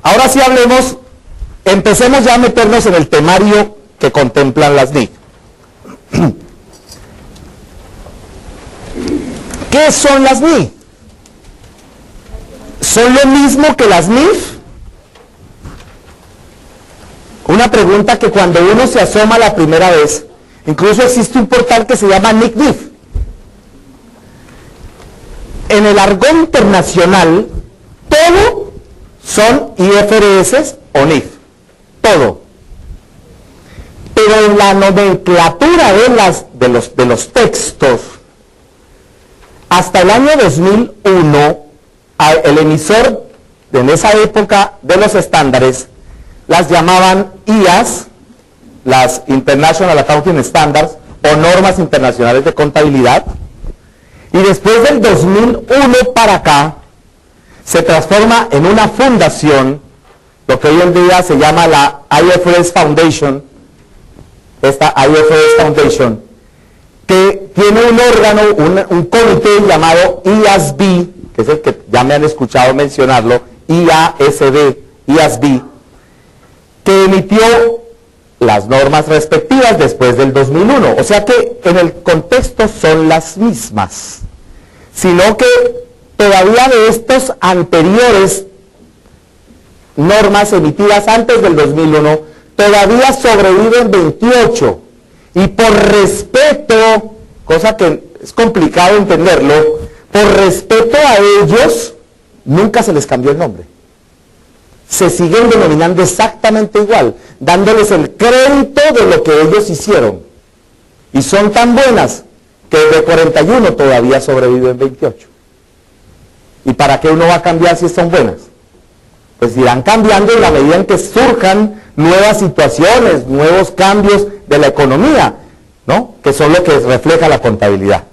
Ahora sí hablemos, empecemos ya a meternos en el temario que contemplan las NIF. ¿Qué son las NIF? ¿Son lo mismo que las NIF? Una pregunta que cuando uno se asoma la primera vez, incluso existe un portal que se llama NIC-NIF. En el argot internacional, todo son IFRS o NIF. Todo. Pero en la nomenclatura de los textos, hasta el año 2001, el emisor en esa época de los estándares las llamaban IAS, las International Accounting Standards, o normas internacionales de contabilidad, y después del 2001 para acá se transforma en una fundación, lo que hoy en día se llama la IFRS Foundation, esta IFRS Foundation, que tiene un órgano, un comité llamado IASB, que es el que ya me han escuchado mencionarlo, IASB, que emitió las normas respectivas después del 2001. O sea que en el contexto son las mismas, sino que todavía de estos anteriores normas emitidas antes del 2001, todavía sobreviven 28. Y por respeto, cosa que es complicado entenderlo, por respeto a ellos, nunca se les cambió el nombre. Se siguen denominando exactamente igual, dándoles el crédito de lo que ellos hicieron. Y son tan buenas que de 41 todavía sobreviven 28. ¿Y para qué uno va a cambiar si son buenas? Pues irán cambiando en la medida en que surjan nuevas situaciones, nuevos cambios de la economía, ¿no? Que son lo que refleja la contabilidad.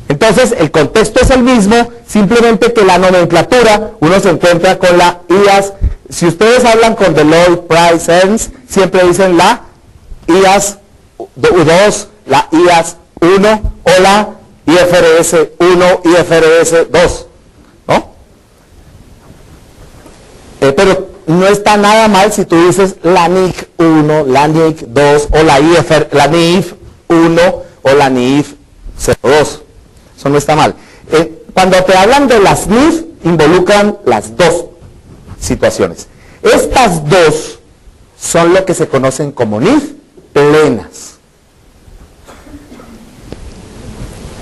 Entonces, el contexto es el mismo, simplemente que la nomenclatura, uno se encuentra con la IAS. Si ustedes hablan con Deloitte, Price, Ernst, siempre dicen la IAS 2, la IAS 1 o la IFRS 1, IFRS 2, ¿no? Pero no está nada mal si tú dices la NIC 1, la NIC 2 o la NIF 1 o la NIF 02. Eso no está mal. Cuando te hablan de las NIF, involucran las dos situaciones. Estas dos son lo que se conocen como NIF plenas.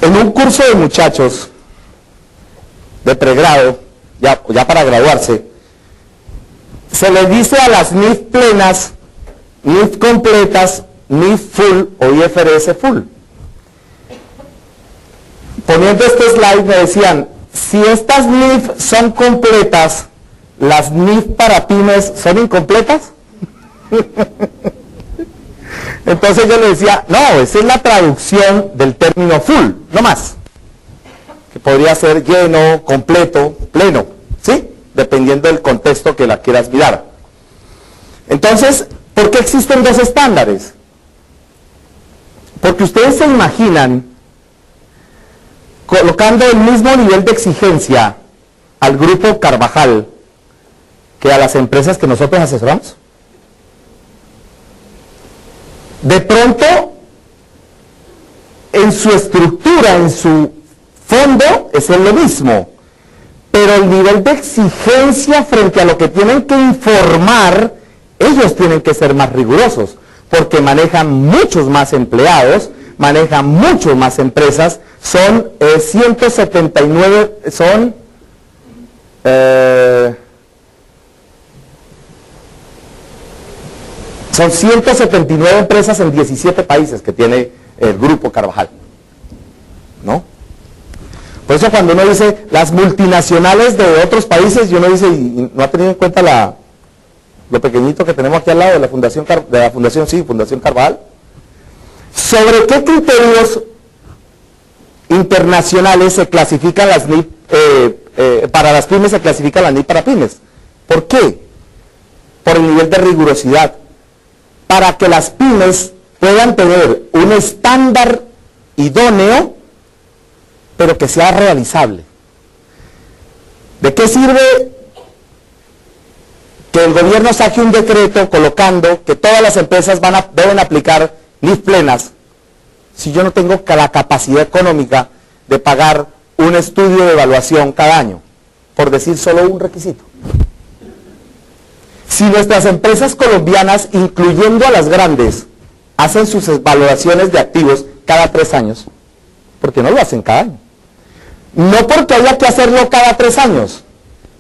En un curso de muchachos de pregrado, ya para graduarse, se les dice a las NIF plenas, NIF completas, NIF full o IFRS full. Poniendo este slide me decían, si estas NIF son completas, ¿las NIF para pymes son incompletas? Entonces yo le decía, no, esa es la traducción del término full, no más. Que podría ser lleno, completo, pleno, ¿sí? Dependiendo del contexto que la quieras mirar. Entonces, ¿por qué existen dos estándares? Porque ustedes se imaginan colocando el mismo nivel de exigencia al grupo Carvajal que a las empresas que nosotros asesoramos. De pronto, en su estructura, en su fondo, es lo mismo, pero el nivel de exigencia frente a lo que tienen que informar, ellos tienen que ser más rigurosos, porque manejan muchos más empleados, manejan muchas más empresas, son 179, son 179 empresas en 17 países que tiene el grupo Carvajal, ¿no? Por eso cuando uno dice las multinacionales de otros países, y uno dice, y no ha tenido en cuenta lo pequeñito que tenemos aquí al lado de la Fundación Fundación Carvajal. ¿Sobre qué criterios internacionales se clasifican las NIF, para las pymes se clasifican las NIF para pymes? ¿Por qué? Por el nivel de rigurosidad. Para que las pymes puedan tener un estándar idóneo, pero que sea realizable. ¿De qué sirve que el gobierno saque un decreto colocando que todas las empresas deben aplicar NIF plenas, si yo no tengo la capacidad económica de pagar un estudio de evaluación cada año, por decir solo un requisito? Si nuestras empresas colombianas, incluyendo a las grandes, hacen sus valoraciones de activos cada 3 años, ¿por qué no lo hacen cada año? No porque haya que hacerlo cada 3 años,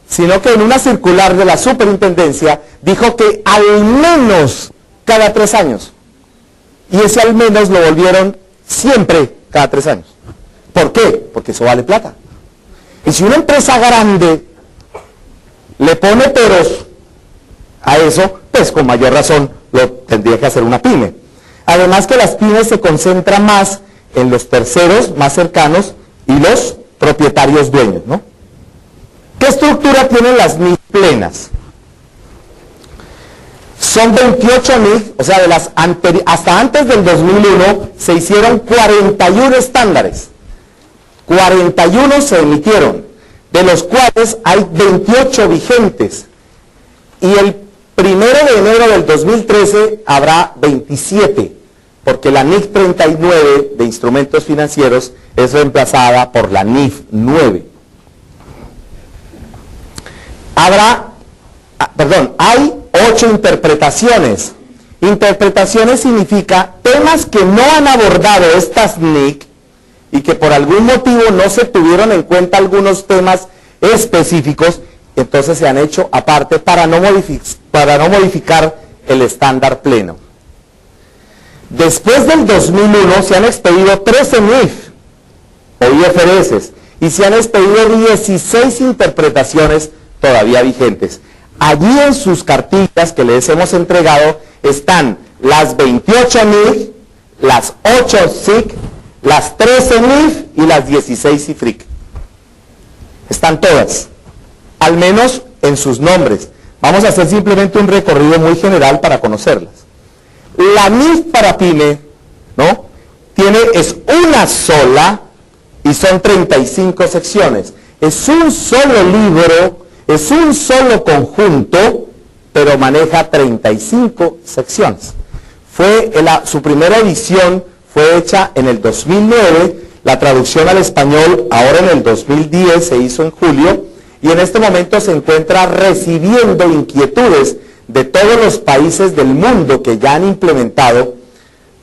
sino que en una circular de la superintendencia dijo que al menos cada 3 años. Y ese al menos lo volvieron siempre cada 3 años. ¿Por qué? Porque eso vale plata. Y si una empresa grande le pone peros a eso, pues con mayor razón lo tendría que hacer una pyme. Además que las pymes se concentran más en los terceros más cercanos y los propietarios dueños, ¿no? ¿Qué estructura tienen las NIF plenas? Son 28 NIF, o sea, hasta antes del 2001 se hicieron 41 estándares. 41 se emitieron, de los cuales hay 28 vigentes. Y el 1 de enero del 2013 habrá 27, porque la NIF 39 de instrumentos financieros es reemplazada por la NIF 9. Hay 8 interpretaciones. Interpretaciones significa temas que no han abordado estas NIC y que por algún motivo no se tuvieron en cuenta algunos temas específicos, entonces se han hecho aparte para no modificar el estándar pleno. Después del 2001 se han expedido 13 NIF o IFRS y se han expedido 16 interpretaciones todavía vigentes. Allí en sus cartillas que les hemos entregado están las 28 NIF, las 8 SIC, las 13 NIF y las 16 IFRIC. Están todas, al menos en sus nombres. Vamos a hacer simplemente un recorrido muy general para conocerlas. La NIF para pyme, ¿no? Es una sola y son 35 secciones. Es un solo libro, es un solo conjunto, pero maneja 35 secciones. Su primera edición fue hecha en el 2009, la traducción al español ahora en el 2010 se hizo en julio, y en este momento se encuentra recibiendo inquietudes de todos los países del mundo que ya han implementado,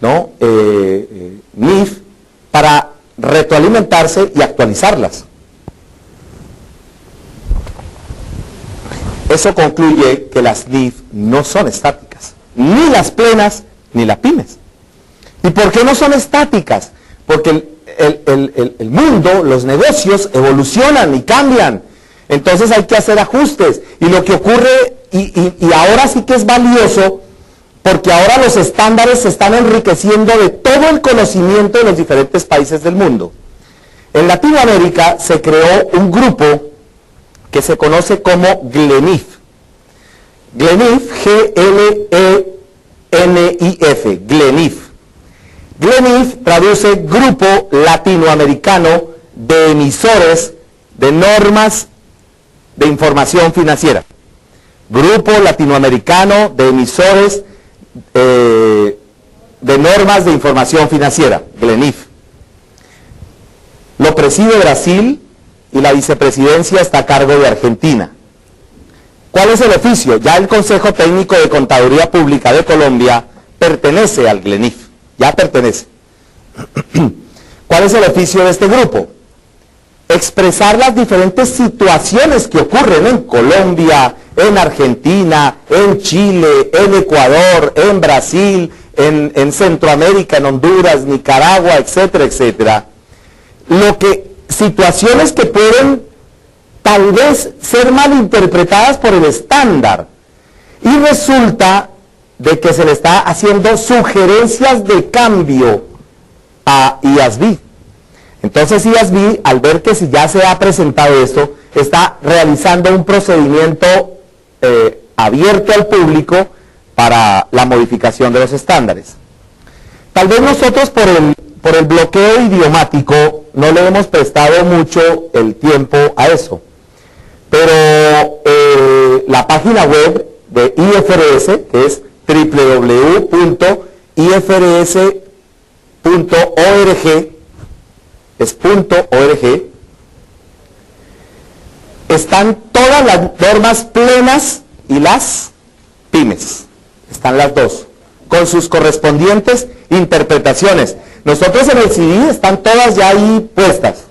¿no? NIF para retroalimentarse y actualizarlas. Eso concluye que las NIF no son estáticas, ni las plenas ni las pymes. ¿Y por qué no son estáticas? Porque el mundo, los negocios evolucionan y cambian. Entonces hay que hacer ajustes. Y lo que ocurre, y ahora sí que es valioso, porque ahora los estándares se están enriqueciendo de todo el conocimiento de los diferentes países del mundo. En Latinoamérica se creó un grupo que se conoce como GLENIF. GLENIF, G-L-E-N-I-F, GLENIF. GLENIF traduce Grupo Latinoamericano de Emisores de Normas de Información Financiera. Grupo Latinoamericano de Emisores de Normas de Información Financiera, GLENIF. Lo preside Brasil y la vicepresidencia está a cargo de Argentina. ¿Cuál es el oficio? Ya el Consejo Técnico de Contaduría Pública de Colombia pertenece al GLENIF, ya pertenece. ¿Cuál es el oficio de este grupo? Expresar las diferentes situaciones que ocurren en Colombia, en Argentina, en Chile, en Ecuador, en Brasil, en Centroamérica, en Honduras, Nicaragua, etcétera, etcétera. Situaciones que pueden tal vez ser malinterpretadas por el estándar. Y resulta de que se le está haciendo sugerencias de cambio a IASB. Entonces IASB, al ver que si ya se ha presentado esto, está realizando un procedimiento abierto al público para la modificación de los estándares. Tal vez nosotros por el bloqueo idiomático no le hemos prestado mucho el tiempo a eso, pero la página web de IFRS, que es www.ifrs.org, es .org, están todas las normas plenas y las pymes, están las dos, con sus correspondientes interpretaciones. Nosotros en el CD están todas ya ahí puestas,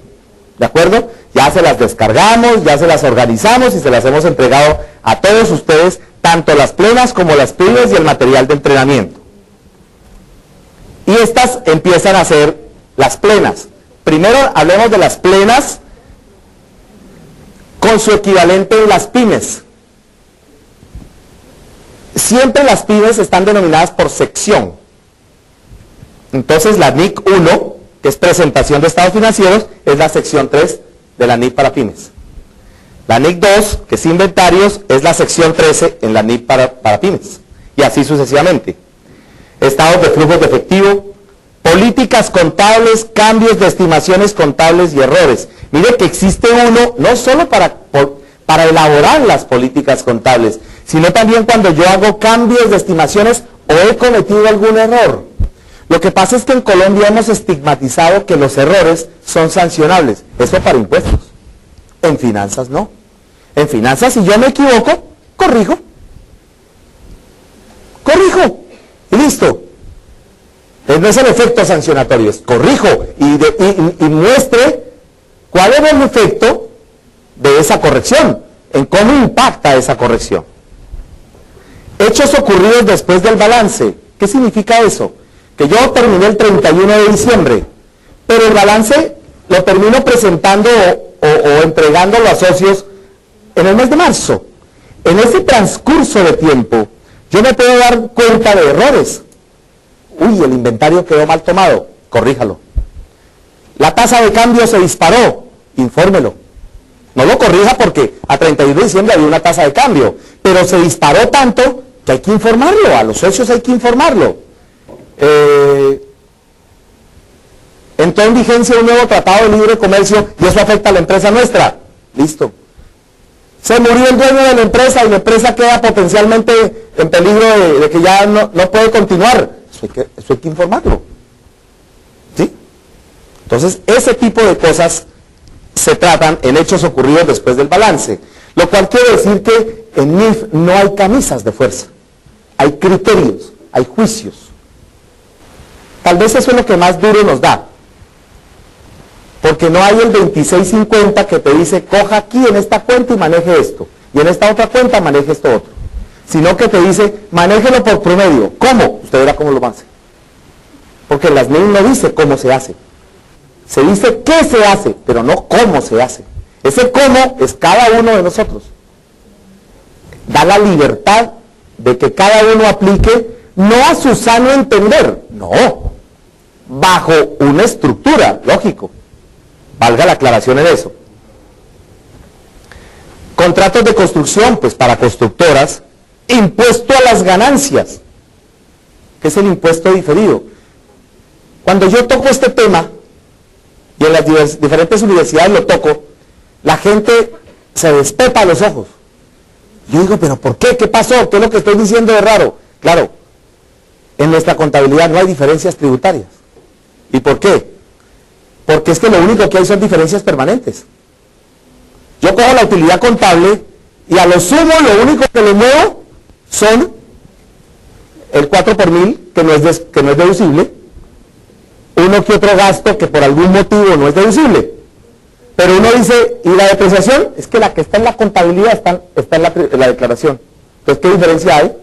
¿de acuerdo? Ya se las descargamos, ya se las organizamos y se las hemos entregado a todos ustedes, tanto las plenas como las pymes y el material de entrenamiento. Y estas empiezan a ser las plenas. Primero hablemos de las plenas con su equivalente en las pymes. Siempre las pymes están denominadas por sección. Entonces la NIC 1, que es presentación de estados financieros, es la sección 3 de la NIC para pymes. La NIC 2, que es inventarios, es la sección 13 en la NIC para pymes. Y así sucesivamente. Estados de flujos de efectivo, políticas contables, cambios de estimaciones contables y errores. Mire que existe uno no solo para elaborar las políticas contables, sino también cuando yo hago cambios de estimaciones o he cometido algún error. Lo que pasa es que en Colombia hemos estigmatizado que los errores son sancionables. Eso para impuestos. En finanzas no. En finanzas, si yo me equivoco, corrijo. Corrijo. Y listo. No es el efecto sancionatorio, es corrijo y muestre cuál es el efecto de esa corrección, en cómo impacta esa corrección. Hechos ocurridos después del balance. ¿Qué significa eso? Que yo terminé el 31 de diciembre, pero el balance lo termino presentando o entregando a los socios en el mes de marzo. En ese transcurso de tiempo, yo me puedo dar cuenta de errores. Uy, el inventario quedó mal tomado, corríjalo. La tasa de cambio se disparó, infórmelo. No lo corrija porque a 31 de diciembre había una tasa de cambio, pero se disparó tanto que hay que informarlo, a los socios hay que informarlo. Entró en vigencia un nuevo tratado de libre comercio y eso afecta a la empresa nuestra. Listo. Se murió el dueño de la empresa y la empresa queda potencialmente en peligro de que ya no puede continuar. Eso hay que informarlo. ¿Sí? Entonces, ese tipo de cosas se tratan en hechos ocurridos después del balance. Lo cual quiere decir que en NIF no hay camisas de fuerza. Hay criterios, hay juicios. Tal vez eso es lo que más duro nos da. Porque no hay el 2650 que te dice, coja aquí en esta cuenta y maneje esto. Y en esta otra cuenta maneje esto otro. Sino que te dice, manéjelo por promedio. ¿Cómo? Usted verá cómo lo hace. Porque las NIF no dice cómo se hace. Se dice qué se hace, pero no cómo se hace. Ese cómo es cada uno de nosotros. Da la libertad de que cada uno aplique, no a su sano entender, no, bajo una estructura, lógico. Valga la aclaración en eso. Contratos de construcción, pues para constructoras, impuesto a las ganancias, que es el impuesto diferido. Cuando yo toco este tema, y en las diferentes universidades lo toco, la gente se despepa los ojos. Yo digo, ¿pero por qué? ¿Qué pasó? ¿Qué es lo que estoy diciendo de raro? Claro, en nuestra contabilidad no hay diferencias tributarias. ¿Y por qué? Porque es que lo único que hay son diferencias permanentes. Yo cojo la utilidad contable y a lo sumo lo único que le muevo son el 4 por mil, que no es deducible, uno que otro gasto que por algún motivo no es deducible. Pero uno dice, ¿y la depreciación? Es que la que está en la contabilidad está en la declaración. Entonces, ¿qué diferencia hay?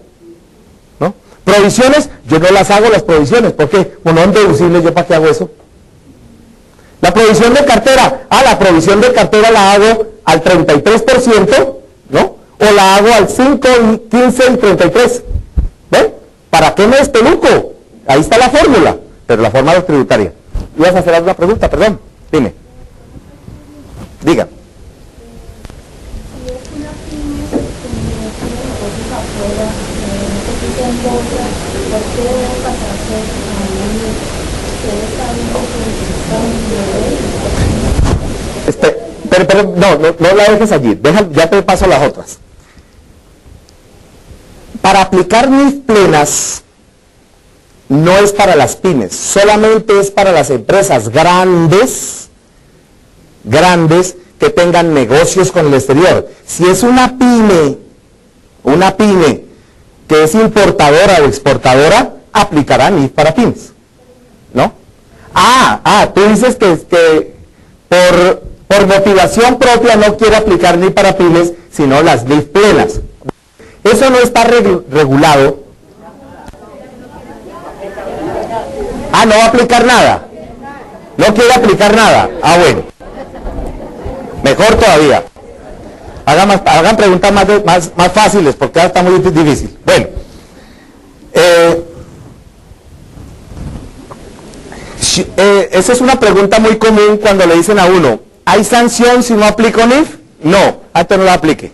¿No? Provisiones, yo no las hago las provisiones. ¿Por qué? Bueno, no es deducible, ¿yo para qué hago eso? La provisión de cartera, la provisión de cartera la hago al 33%, ¿no? O la hago al 5, 15 y 33. ¿Ven? ¿Para qué me despeluco? Ahí está la fórmula, pero la fórmula tributaria. ¿Ibas a hacer alguna pregunta? Perdón, dime. Diga. Pero no la dejes allí, ya te paso las otras. Para aplicar NIF plenas no es para las pymes, solamente es para las empresas grandes que tengan negocios con el exterior. Si es una pyme que es importadora o exportadora, aplicará NIF para pymes, ¿no? Tú dices que por motivación propia no quiere aplicar NIF para pymes, sino las NIF plenas. Eso no está regulado. No va a aplicar nada. No quiere aplicar nada. Bueno. Mejor todavía. Hagan preguntas más fáciles, porque ahora está muy difícil. Bueno. Esa es una pregunta muy común cuando le dicen a uno, ¿hay sanción si no aplico NIF? No, antes no la aplique.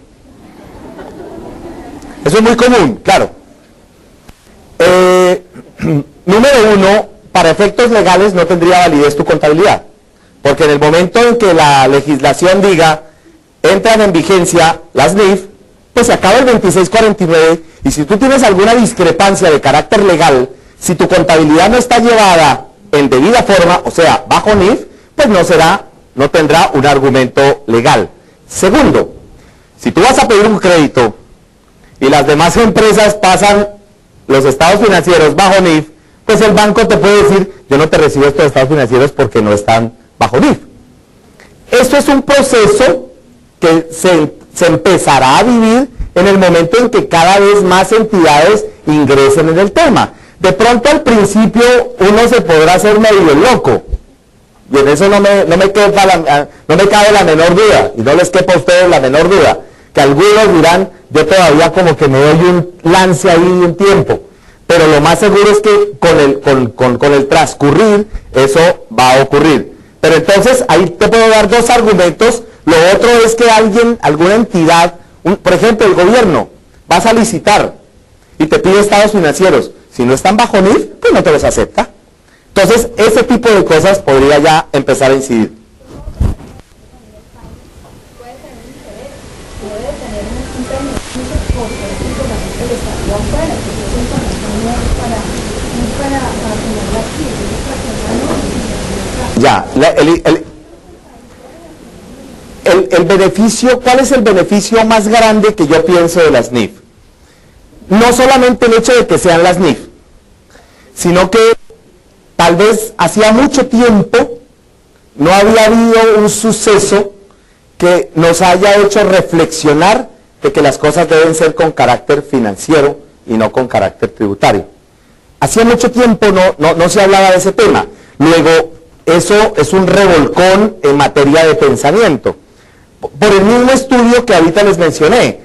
Eso es muy común, claro. Número uno, para efectos legales no tendría validez tu contabilidad, porque en el momento en que la legislación diga, entran en vigencia las NIF, pues se acaba el 2649, y si tú tienes alguna discrepancia de carácter legal, si tu contabilidad no está llevada en debida forma, o sea, bajo NIF, pues no tendrá un argumento legal. Segundo, si tú vas a pedir un crédito y las demás empresas pasan los estados financieros bajo NIF, pues el banco te puede decir, yo no te recibo estos estados financieros porque no están bajo NIF. Esto es un proceso que se empezará a vivir en el momento en que cada vez más entidades ingresen en el tema. De pronto al principio uno se podrá hacer medio loco, y en eso no me cabe la menor duda, y no les quepa a ustedes la menor duda, que algunos dirán, yo todavía como que me doy un lance ahí un tiempo, pero lo más seguro es que con el transcurrir eso va a ocurrir. Pero entonces ahí te puedo dar dos argumentos. Lo otro es que alguna entidad, por ejemplo el gobierno, vas a licitar y te pide estados financieros. Si no están bajo NIF, pues no te los acepta. Entonces, ese tipo de cosas podría ya empezar a incidir. Ya, el beneficio, ¿cuál es el beneficio más grande que yo pienso de las NIF? No solamente el hecho de que sean las NIF, sino que tal vez hacía mucho tiempo no había habido un suceso que nos haya hecho reflexionar de que las cosas deben ser con carácter financiero y no con carácter tributario. Hacía mucho tiempo no se hablaba de ese tema. Luego, eso es un revolcón en materia de pensamiento. Por el mismo estudio que ahorita les mencioné,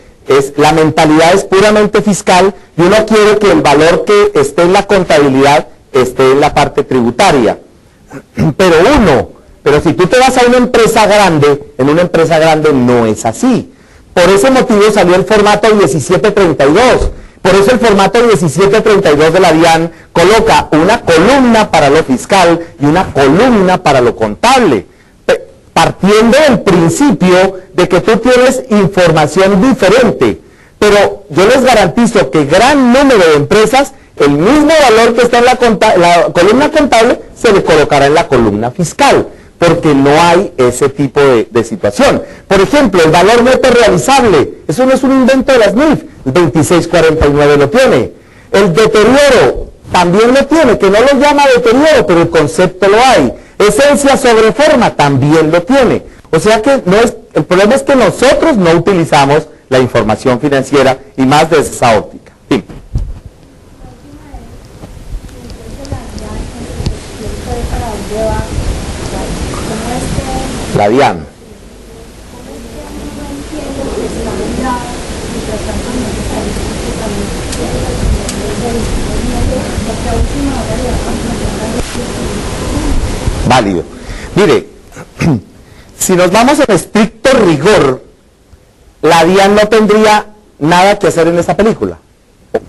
la mentalidad es puramente fiscal y uno quiere que el valor que esté en la contabilidad esté en la parte tributaria. Pero si tú te vas a una empresa grande, en una empresa grande no es así. Por ese motivo salió el formato 1732. Por eso el formato 1732 de la DIAN coloca una columna para lo fiscal y una columna para lo contable, partiendo del principio de que tú tienes información diferente. Pero yo les garantizo que gran número de empresas, el mismo valor que está en la columna contable se le colocará en la columna fiscal, porque no hay ese tipo de situación. Por ejemplo, el valor neto realizable, eso no es un invento de las NIF, el 2649 lo tiene. El deterioro también lo tiene, que no lo llama deterioro, pero el concepto lo hay. Esencia sobre forma también lo tiene. O sea que el problema es que nosotros no utilizamos la información financiera y más desde esa óptica. Sí. La DIAN. Válido. Mire, si nos vamos en estricto rigor, la DIAN no tendría nada que hacer en esta película.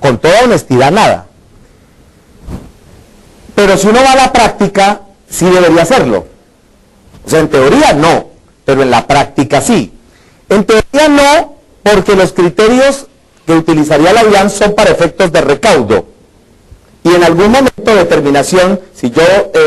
Con toda honestidad, nada. Pero si uno va a la práctica, sí debería hacerlo. O sea, en teoría no, pero en la práctica sí. En teoría no, porque los criterios que utilizaría la DIAN son para efectos de recaudo. Y en algún momento de determinación, si yo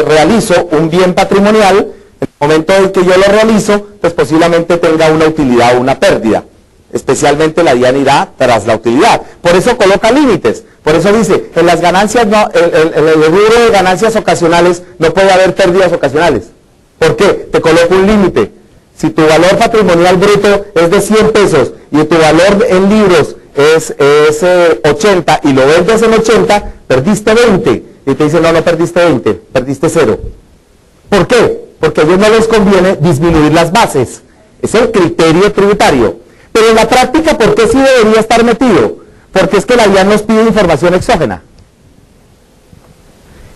realizo un bien patrimonial, en el momento en que yo lo realizo, pues posiblemente tenga una utilidad o una pérdida. Especialmente la DIAN irá tras la utilidad. Por eso coloca límites. Por eso dice, en las ganancias, no, en el rubro de ganancias ocasionales no puede haber pérdidas ocasionales. ¿Por qué? Te coloco un límite. Si tu valor patrimonial bruto es de 100 pesos y tu valor en libros es 80 y lo vendes en 80, perdiste 20. Y te dicen, no, no perdiste 20, perdiste 0. ¿Por qué? Porque a ellos no les conviene disminuir las bases. Es el criterio tributario. Pero en la práctica, ¿por qué sí debería estar metido? Porque es que la DIAN nos pide información exógena.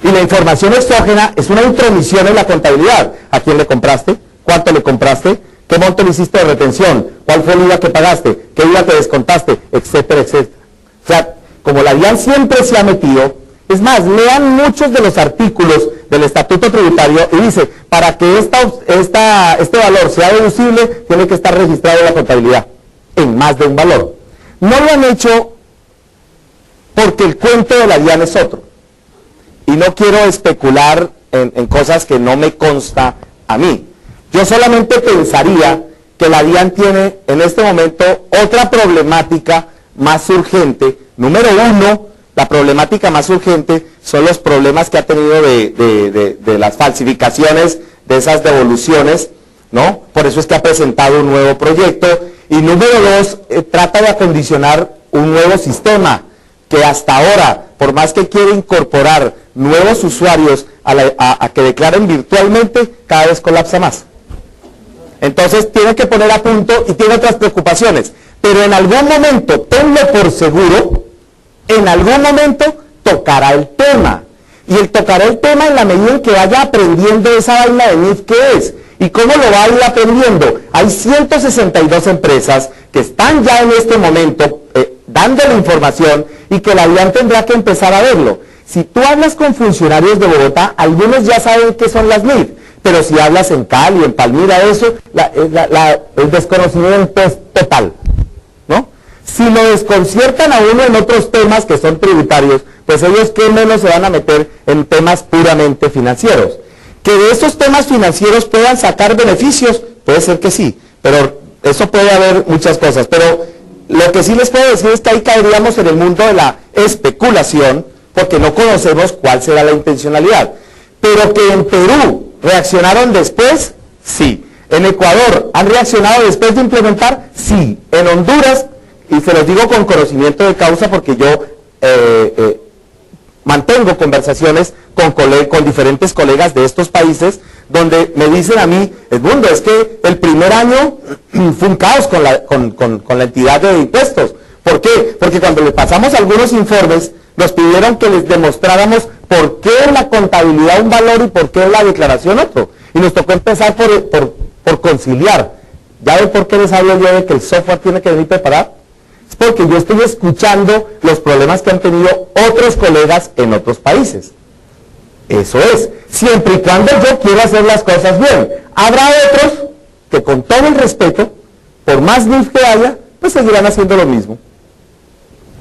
Y la información exógena es una intromisión en la contabilidad. ¿A quién le compraste? ¿Cuánto le compraste? ¿Qué monto le hiciste de retención? ¿Cuál fue el IVA que pagaste? ¿Qué IVA te descontaste? Etcétera, etcétera. O sea, como la DIAN siempre se ha metido, es más, lean muchos de los artículos del Estatuto Tributario y dice, para que este valor sea deducible, tiene que estar registrado en la contabilidad, en más de un valor. No lo han hecho porque el cuento de la DIAN es otro. Y no quiero especular en cosas que no me consta a mí. Yo solamente pensaría que la DIAN tiene en este momento otra problemática más urgente. Número uno, la problemática más urgente son los problemas que ha tenido de las falsificaciones, de esas devoluciones, ¿no? Por eso es que ha presentado un nuevo proyecto. Y número dos, trata de acondicionar un nuevo sistema que hasta ahora, por más que quiere incorporar nuevos usuarios a que declaren virtualmente, cada vez colapsa más. Entonces tiene que poner a punto y tiene otras preocupaciones. Pero en algún momento, tenlo por seguro, en algún momento tocará el tema. Y él tocará el tema en la medida en que vaya aprendiendo esa vaina de NIF que es. ¿Y cómo lo va a ir aprendiendo? Hay 162 empresas que están ya en este momento dándole información y que la DIAN tendrá que empezar a verlo. Si tú hablas con funcionarios de Bogotá, algunos ya saben qué son las NIF. Pero si hablas en Cali, en Palmira, eso, el desconocimiento es total, ¿no? Si lo desconciertan a uno en otros temas que son tributarios, pues ellos qué menos se van a meter en temas puramente financieros. Que de esos temas financieros puedan sacar beneficios, puede ser que sí, pero eso puede haber muchas cosas. Pero lo que sí les puedo decir es que ahí caeríamos en el mundo de la especulación, porque no conocemos cuál será la intencionalidad. Pero que en Perú ¿reaccionaron después? Sí. ¿En Ecuador han reaccionado después de implementar? Sí. En Honduras, y se los digo con conocimiento de causa porque yo mantengo conversaciones con diferentes colegas de estos países, donde me dicen a mí, Edmundo, es que el primer año fue un caos con la entidad de impuestos. ¿Por qué? Porque cuando le pasamos algunos informes, nos pidieron que les demostráramos por qué en la contabilidad un valor y por qué en la declaración otro. Y nos tocó empezar por conciliar. ¿Ya ven por qué les hablo yo de que el software tiene que venir preparado? Es porque yo estoy escuchando los problemas que han tenido otros colegas en otros países. Eso es, siempre y cuando yo quiera hacer las cosas bien. Habrá otros que con todo el respeto, por más NIF que haya, pues seguirán haciendo lo mismo.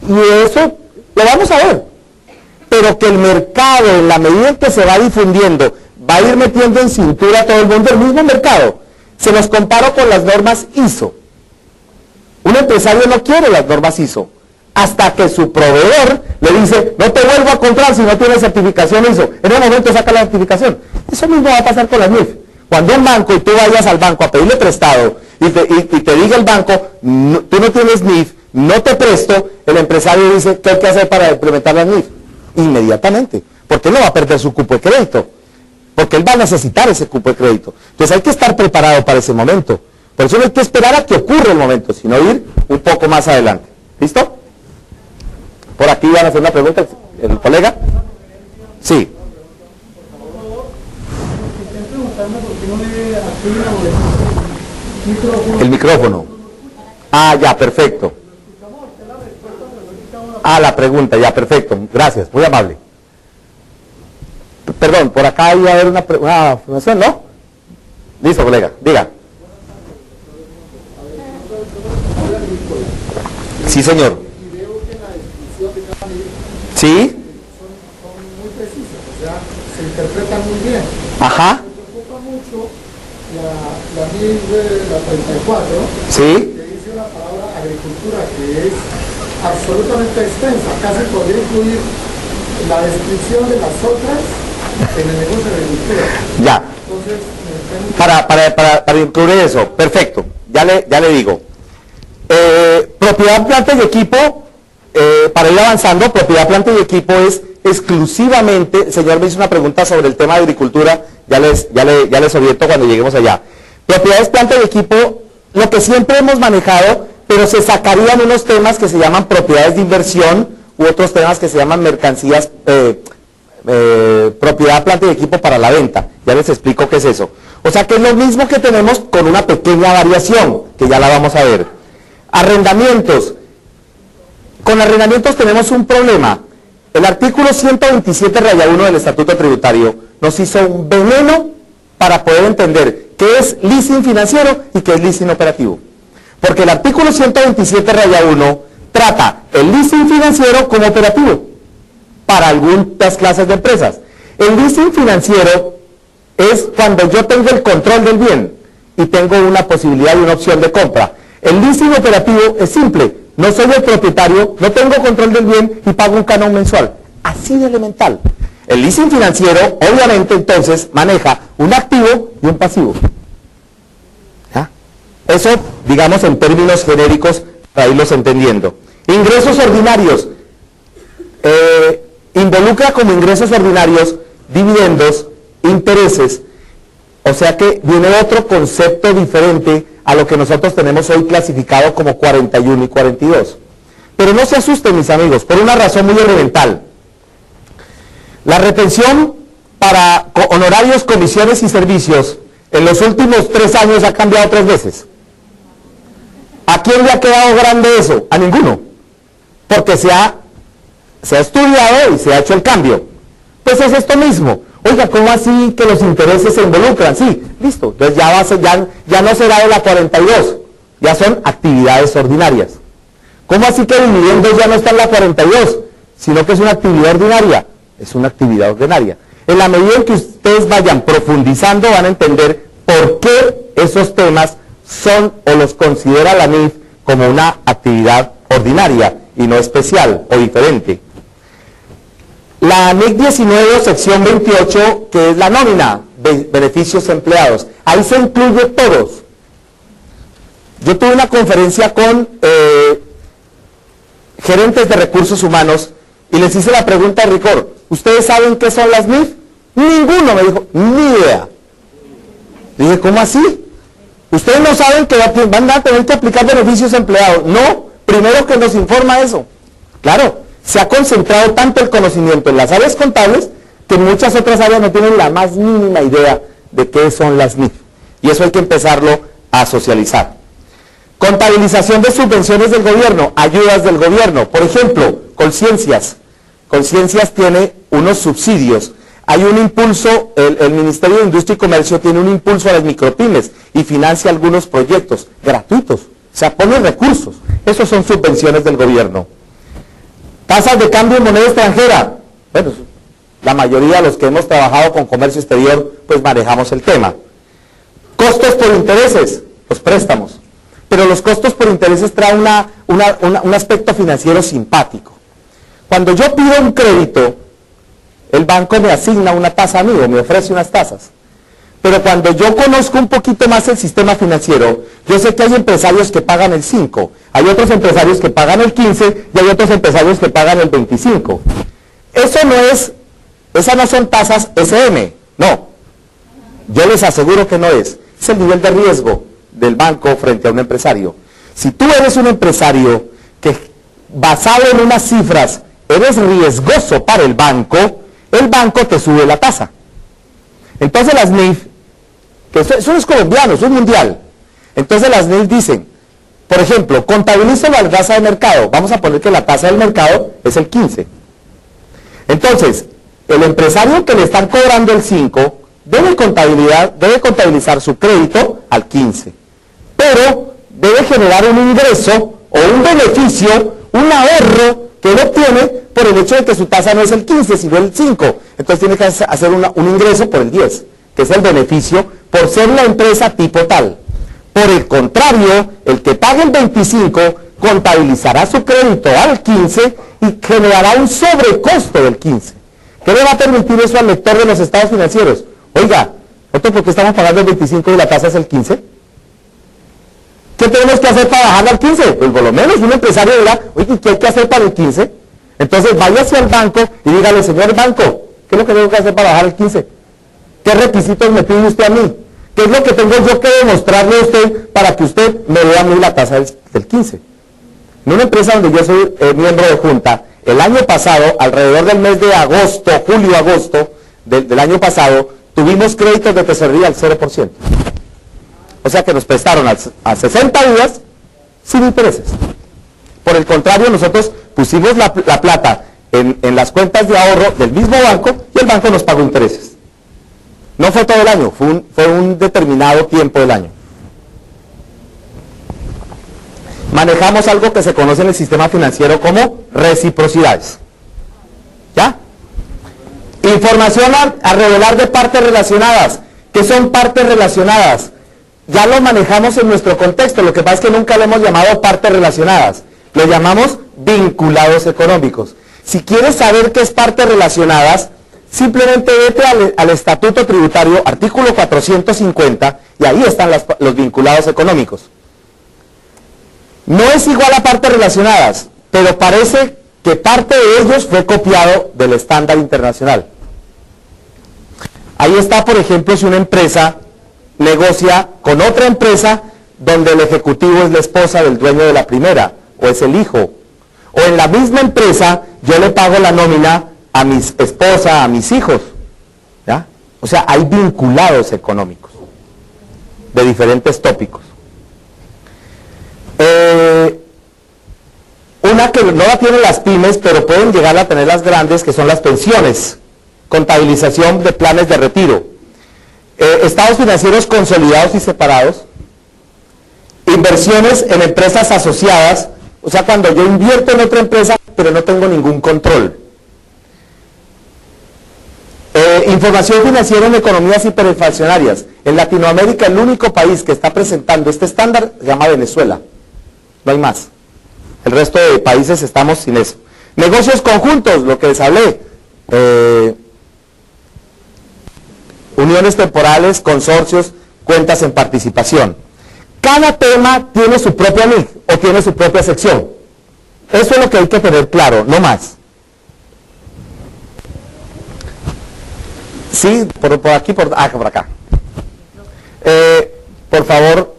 Y eso lo vamos a ver. Pero que el mercado, en la medida en que se va difundiendo, va a ir metiendo en cintura a todo el mundo, el mismo mercado. Se los comparo con las normas ISO. Un empresario no quiere las normas ISO, hasta que su proveedor le dice, no te vuelvo a comprar si no tienes certificación ISO. En un momento saca la certificación. Eso mismo va a pasar con las NIF. Cuando un banco, y tú vayas al banco a pedirle prestado, y te diga el banco, no, tú no tienes NIF, no te presto, el empresario dice, ¿qué hay que hacer para implementar las NIF? Inmediatamente, porque él no va a perder su cupo de crédito, porque él va a necesitar ese cupo de crédito. Entonces hay que estar preparado para ese momento. Por eso no hay que esperar a que ocurra el momento, sino ir un poco más adelante. ¿Listo? Por aquí van a hacer una pregunta, el colega. Sí. El micrófono. Ah, ya, perfecto. Ah, la pregunta, ya, perfecto. Gracias, muy amable. Perdón, por acá iba a haber una afirmación, ¿no? Listo, colega, diga. Sí, señor. Sí. Son muy precisas, o sea, se interpretan muy bien. Ajá. Me preocupa mucho la NIF de la 34, Sí. que dice la palabra agricultura, que es absolutamente extensa, casi podría incluir la descripción de las otras en el negocio de agricultura. Ya. Entonces, Para incluir eso, perfecto, ya le digo. Propiedad, planta y equipo, para ir avanzando, propiedad, planta y equipo es exclusivamente, el señor me hizo una pregunta sobre el tema de agricultura, ya les oriento cuando lleguemos allá. Propiedades, planta y equipo, lo que siempre hemos manejado, pero se sacarían unos temas que se llaman propiedades de inversión u otros temas que se llaman mercancías, propiedad, planta y equipo para la venta. Ya les explico qué es eso. O sea que es lo mismo que tenemos con una pequeña variación, que ya la vamos a ver. Arrendamientos. Con arrendamientos tenemos un problema. El artículo 127-1 del Estatuto Tributario nos hizo un veneno para poder entender qué es leasing financiero y qué es leasing operativo. Porque el artículo 127-1 trata el leasing financiero como operativo para algunas clases de empresas. El leasing financiero es cuando yo tengo el control del bien y tengo una posibilidad y una opción de compra. El leasing operativo es simple, no soy el propietario, no tengo control del bien y pago un canon mensual. Así de elemental. El leasing financiero, obviamente, entonces, maneja un activo y un pasivo. ¿Ya? Eso, digamos, en términos genéricos, para irlos entendiendo. Ingresos ordinarios. Involucra como ingresos ordinarios dividendos, intereses, o sea que viene otro concepto diferente a lo que nosotros tenemos hoy clasificado como 41 y 42. Pero no se asusten, mis amigos, por una razón muy elemental. La retención para honorarios, comisiones y servicios en los últimos 3 años ha cambiado 3 veces. ¿A quién le ha quedado grande eso? A ninguno. Porque se ha estudiado y se ha hecho el cambio. Pues es esto mismo. Oiga, ¿cómo así que los intereses se involucran? Sí, listo. Entonces ya no será de la 42, ya son actividades ordinarias. ¿Cómo así que dividendos ya no está en la 42, sino que es una actividad ordinaria? Es una actividad ordinaria. En la medida en que ustedes vayan profundizando, van a entender por qué esos temas son o los considera la NIF como una actividad ordinaria y no especial o diferente. La NIC 19, sección 28, que es la nómina de beneficios empleados. Ahí se incluye todos. Yo tuve una conferencia con gerentes de recursos humanos y les hice la pregunta a rigor. ¿Ustedes saben qué son las NIF? Ninguno me dijo, ni idea. Dije, ¿cómo así? ¿Ustedes no saben que van a tener que aplicar beneficios empleados? No, primero que nos informa eso. Claro. Se ha concentrado tanto el conocimiento en las áreas contables que muchas otras áreas no tienen la más mínima idea de qué son las NIF. Y eso hay que empezarlo a socializar. Contabilización de subvenciones del gobierno, ayudas del gobierno. Por ejemplo, Conciencias. Conciencias tiene unos subsidios. Hay un impulso, el Ministerio de Industria y Comercio tiene un impulso a las micropymes y financia algunos proyectos gratuitos. O sea, pone recursos. Esos son subvenciones del gobierno. Tasas de cambio en moneda extranjera. Bueno, la mayoría de los que hemos trabajado con comercio exterior, pues manejamos el tema. Costos por intereses, los préstamos. Pero los costos por intereses traen un aspecto financiero simpático. Cuando yo pido un crédito, el banco me asigna una tasa a mí o me ofrece unas tasas. Pero cuando yo conozco un poquito más el sistema financiero, yo sé que hay empresarios que pagan el 5, hay otros empresarios que pagan el 15 y hay otros empresarios que pagan el 25. Esas no son tasas SM, no. Yo les aseguro que no es. Es el nivel de riesgo del banco frente a un empresario. Si tú eres un empresario que basado en unas cifras eres riesgoso para el banco te sube la tasa. Entonces las NIF, que eso es colombiano, eso es mundial. Entonces las NIF dicen, por ejemplo, contabilizo la tasa de mercado. Vamos a poner que la tasa del mercado es el 15. Entonces, el empresario que le están cobrando el 5 debe contabilizar su crédito al 15. Pero debe generar un ingreso o un beneficio, un ahorro que él obtiene por el hecho de que su tasa no es el 15, sino el 5. Entonces tiene que hacer un ingreso por el 10, que es el beneficio por ser la empresa tipo tal. Por el contrario, el que pague el 25 contabilizará su crédito al 15 y generará un sobrecosto del 15. ¿Qué le va a permitir eso al lector de los estados financieros? Oiga, ¿nosotros por qué estamos pagando el 25 y la tasa es el 15? ¿Qué tenemos que hacer para bajarla al 15? Pues por lo menos un empresario dirá, oye, ¿qué hay que hacer para el 15? Entonces vaya hacia el banco y dígale, señor banco, ¿qué es lo que tengo que hacer para bajar el 15? ¿Qué requisitos me pide usted a mí? ¿Qué es lo que tengo yo que demostrarle a usted para que usted me dé a mí la tasa del 15? En una empresa donde yo soy miembro de junta, el año pasado, alrededor del mes de agosto, julio-agosto del año pasado, tuvimos créditos de tesorería al 0%. O sea que nos prestaron a 60 días sin intereses. Por el contrario, nosotros pusimos la plata en las cuentas de ahorro del mismo banco y el banco nos pagó intereses. No fue todo el año, fue un determinado tiempo del año. Manejamos algo que se conoce en el sistema financiero como reciprocidades. ¿Ya? Información a revelar de partes relacionadas. ¿Qué son partes relacionadas? Ya lo manejamos en nuestro contexto, lo que pasa es que nunca lo hemos llamado partes relacionadas. Lo llamamos vinculados económicos. Si quieres saber qué es partes relacionadas, simplemente vete al Estatuto Tributario, artículo 450, y ahí están los vinculados económicos. No es igual a partes relacionadas, pero parece que parte de ellos fue copiado del estándar internacional. Ahí está, por ejemplo, si una empresa negocia con otra empresa donde el ejecutivo es la esposa del dueño de la primera, o es el hijo. O en la misma empresa yo le pago la nómina a mi esposa, a mis hijos. ¿Ya? O sea, hay vinculados económicos de diferentes tópicos. Una que no la tienen las pymes, pero pueden llegar a tener las grandes, que son las pensiones, contabilización de planes de retiro, estados financieros consolidados y separados, inversiones en empresas asociadas, o sea, cuando yo invierto en otra empresa, pero no tengo ningún control. Información financiera en economías hiperinflacionarias. En Latinoamérica, el único país que está presentando este estándar se llama Venezuela. No hay más. El resto de países estamos sin eso. Negocios conjuntos, lo que les hablé. Uniones temporales, consorcios, cuentas en participación. Cada tema tiene su propia NIC o tiene su propia sección. Eso es lo que hay que tener claro, no más. Sí, por aquí, por acá. Por favor,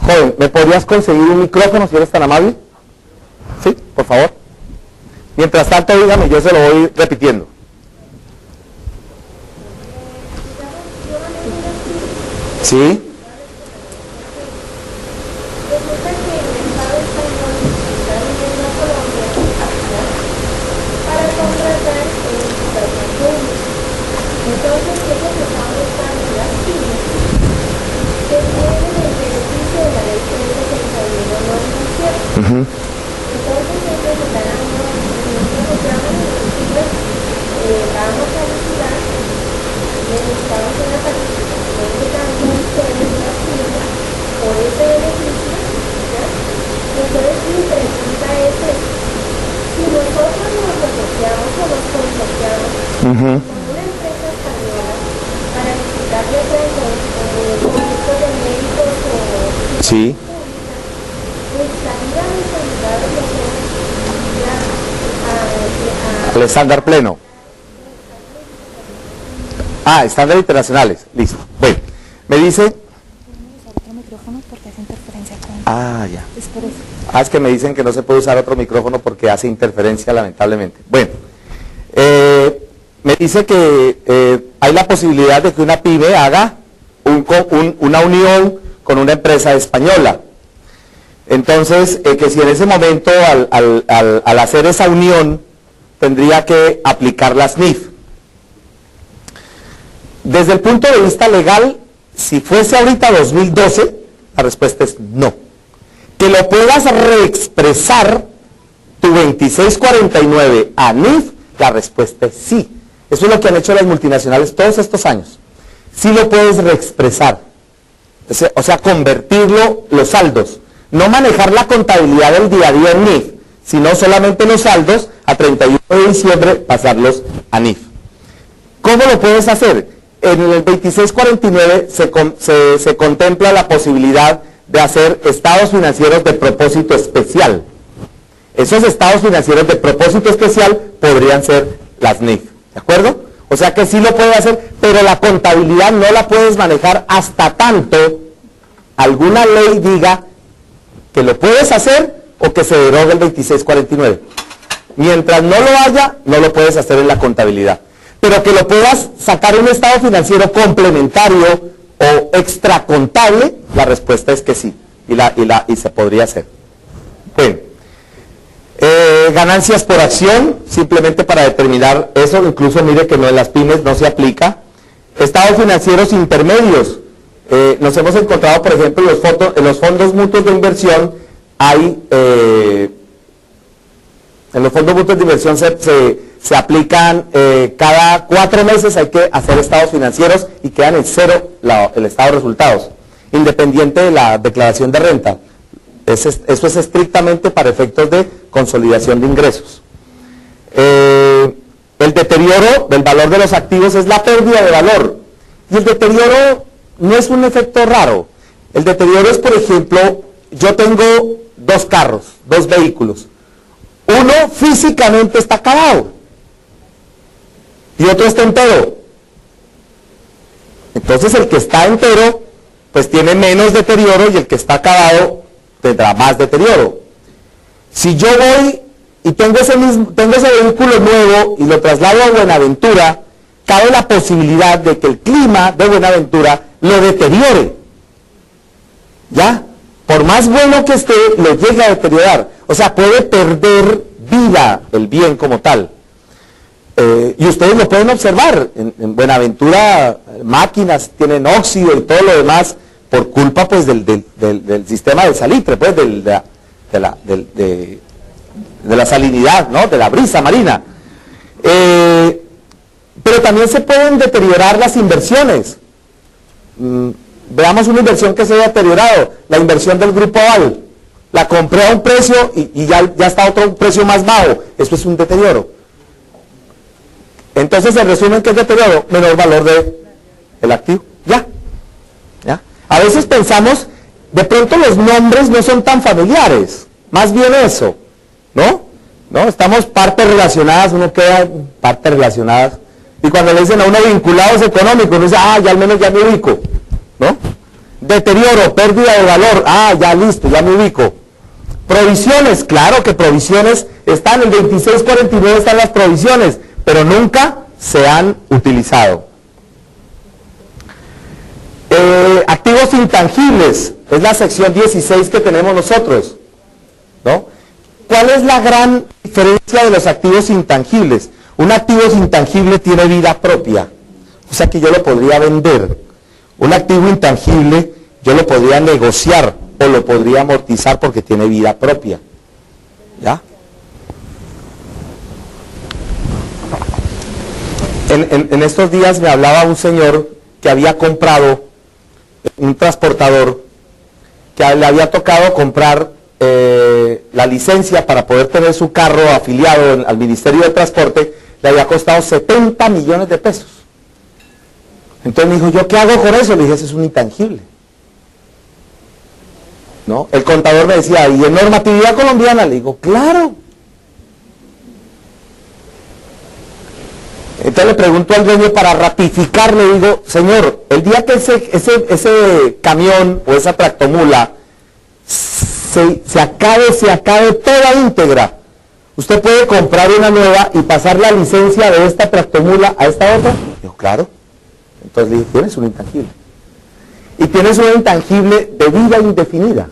joven, ¿me podrías conseguir un micrófono si eres tan amable? Sí, por favor. Mientras tanto, dígame, yo se lo voy repitiendo. Sí. Sí. El estándar pleno. Estándares internacionales. Listo. Bueno, me dice. Ya. Es que me dicen que no se puede usar otro micrófono porque hace interferencia, lamentablemente. Bueno, me dice que hay la posibilidad de que una pyme haga una unión con una empresa española. Entonces, que si en ese momento, al hacer esa unión, tendría que aplicar las NIF. Desde el punto de vista legal, si fuese ahorita 2012, la respuesta es no. Que lo puedas reexpresar, tu 2649 a NIF, la respuesta es sí. Eso es lo que han hecho las multinacionales todos estos años. Sí lo puedes reexpresar, o sea, convertirlo, los saldos, no manejar la contabilidad del día a día en NIF, sino solamente los saldos a 31 de diciembre pasarlos a NIF. ¿Cómo lo puedes hacer? En el 2649 se contempla la posibilidad de hacer estados financieros de propósito especial. Esos estados financieros de propósito especial podrían ser las NIF, ¿de acuerdo? O sea que sí lo puedes hacer, pero la contabilidad no la puedes manejar hasta tanto alguna ley diga que lo puedes hacer o que se derogue el 2649. Mientras no lo haya, no lo puedes hacer en la contabilidad. Pero que lo puedas sacar un estado financiero complementario o extracontable, la respuesta es que sí, y se podría hacer. Bueno, ganancias por acción, simplemente para determinar eso, incluso mire que no en las pymes no se aplica. Estados financieros intermedios, nos hemos encontrado, por ejemplo, en los fondos mutuos de inversión, en los fondos mutuos de inversión se aplican cada 4 meses, hay que hacer estados financieros y quedan en cero el estado de resultados, independiente de la declaración de renta. Eso es estrictamente para efectos de consolidación de ingresos. El deterioro del valor de los activos es la pérdida de valor. Y el deterioro no es un efecto raro. El deterioro es, por ejemplo, yo tengo 2 carros, 2 vehículos. Uno físicamente está acabado y otro está entero. Entonces el que está entero pues tiene menos deterioro y el que está acabado tendrá más deterioro. Si yo voy y tengo ese vehículo nuevo y lo traslado a Buenaventura, cabe la posibilidad de que el clima de Buenaventura lo deteriore. ¿Ya? Por más bueno que esté, lo llega a deteriorar. O sea, puede perder vida el bien como tal. Y ustedes lo pueden observar. En Buenaventura, máquinas tienen óxido y todo lo demás por culpa pues del sistema de salitre, pues de la salinidad, ¿no? De la brisa marina. Pero también se pueden deteriorar las inversiones. Veamos una inversión que se haya deteriorado, la inversión del Grupo Aval. La compré a un precio y ya está otro precio más bajo. Eso es un deterioro. Entonces, en resumen, ¿qué es deterioro? Menor valor del activo. Ya. A veces pensamos, de pronto los nombres no son tan familiares. Más bien eso, ¿no? Estamos partes relacionadas, uno queda partes relacionadas. Y cuando le dicen a uno vinculados económicos, uno dice, ya al menos ya me ubico, ¿no? Deterioro, pérdida de valor, ya listo, ya me ubico. Provisiones, claro que provisiones están, en el 2649 están las provisiones, pero nunca se han utilizado. Activos intangibles, es la sección 16 que tenemos nosotros, ¿no? ¿Cuál es la gran diferencia de los activos intangibles? Un activo intangible tiene vida propia, o sea que yo lo podría vender. Un activo intangible yo lo podría negociar o lo podría amortizar porque tiene vida propia. ¿Ya? En estos días me hablaba un señor que había comprado un transportador, que le había tocado comprar la licencia para poder tener su carro afiliado al Ministerio de Transporte, le había costado 70 millones de pesos. Entonces me dijo, ¿yo qué hago con eso? Le dije, eso es un intangible, ¿no? El contador me decía, ¿y en normatividad colombiana? Le digo, claro. Entonces le pregunto al dueño para ratificar, le digo, señor, el día que ese camión o esa tractomula se acabe toda íntegra, ¿usted puede comprar una nueva y pasar la licencia de esta tractomula a esta otra? Digo, claro. Entonces le dije, tienes un intangible. Y tienes un intangible de vida indefinida.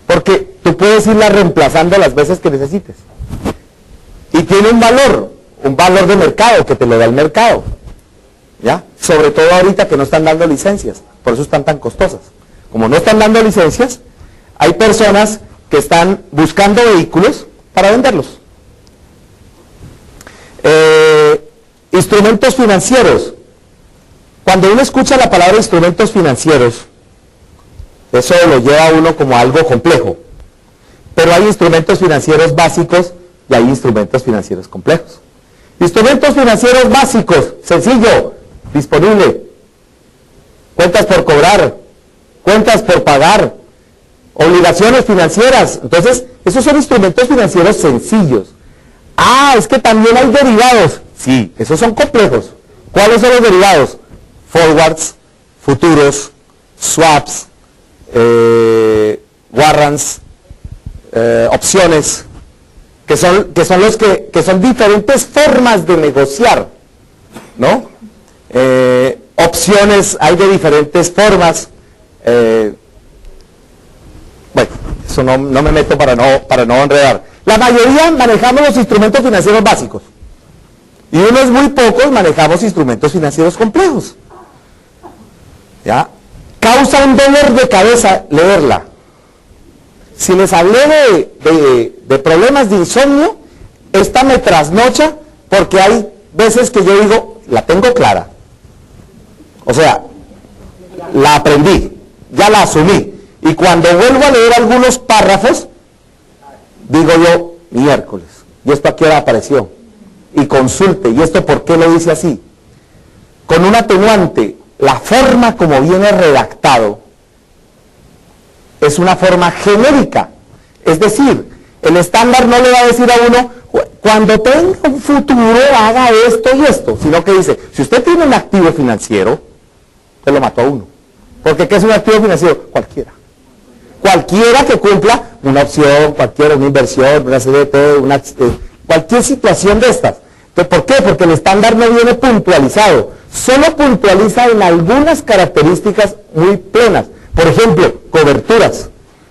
Porque tú puedes irla reemplazando las veces que necesites. Y tiene un valor de mercado, que te lo da el mercado. ¿Ya? Sobre todo ahorita que no están dando licencias. Por eso están tan costosas. Como no están dando licencias, hay personas que están buscando vehículos para venderlos. Instrumentos financieros. Cuando uno escucha la palabra instrumentos financieros, eso lo lleva a uno como algo complejo. Pero hay instrumentos financieros básicos y hay instrumentos financieros complejos. Instrumentos financieros básicos, sencillo, disponible. Cuentas por cobrar, cuentas por pagar, obligaciones financieras. Entonces, esos son instrumentos financieros sencillos. Ah, es que también hay derivados. Sí, esos son complejos. ¿Cuáles son los derivados? Forwards, futuros, swaps, warrants, opciones, que son los que son diferentes formas de negociar, ¿no? Opciones hay de diferentes formas. Bueno, eso no me meto para no enredar. La mayoría manejamos los instrumentos financieros básicos y unos muy pocos manejamos instrumentos financieros complejos. ¿Ya? Causa un dolor de cabeza leerla. Si les hablé de problemas de insomnio, esta me trasnocha porque hay veces que yo digo, la tengo clara. O sea, la aprendí, ya la asumí. Y cuando vuelvo a leer algunos párrafos, digo yo, miércoles, y esto aquí ahora apareció. Y consulte, ¿y esto por qué lo dice así? Con un atenuante, la forma como viene redactado es una forma genérica. Es decir, el estándar no le va a decir a uno, cuando tenga un futuro haga esto y esto, sino que dice, si usted tiene un activo financiero, te lo mató a uno. Porque ¿qué es un activo financiero? Cualquiera. Cualquiera que cumpla una opción, cualquiera, una inversión, una CDT, cualquier situación de estas. Entonces, ¿por qué? Porque el estándar no viene puntualizado. Solo puntualiza en algunas características muy plenas. Por ejemplo, coberturas.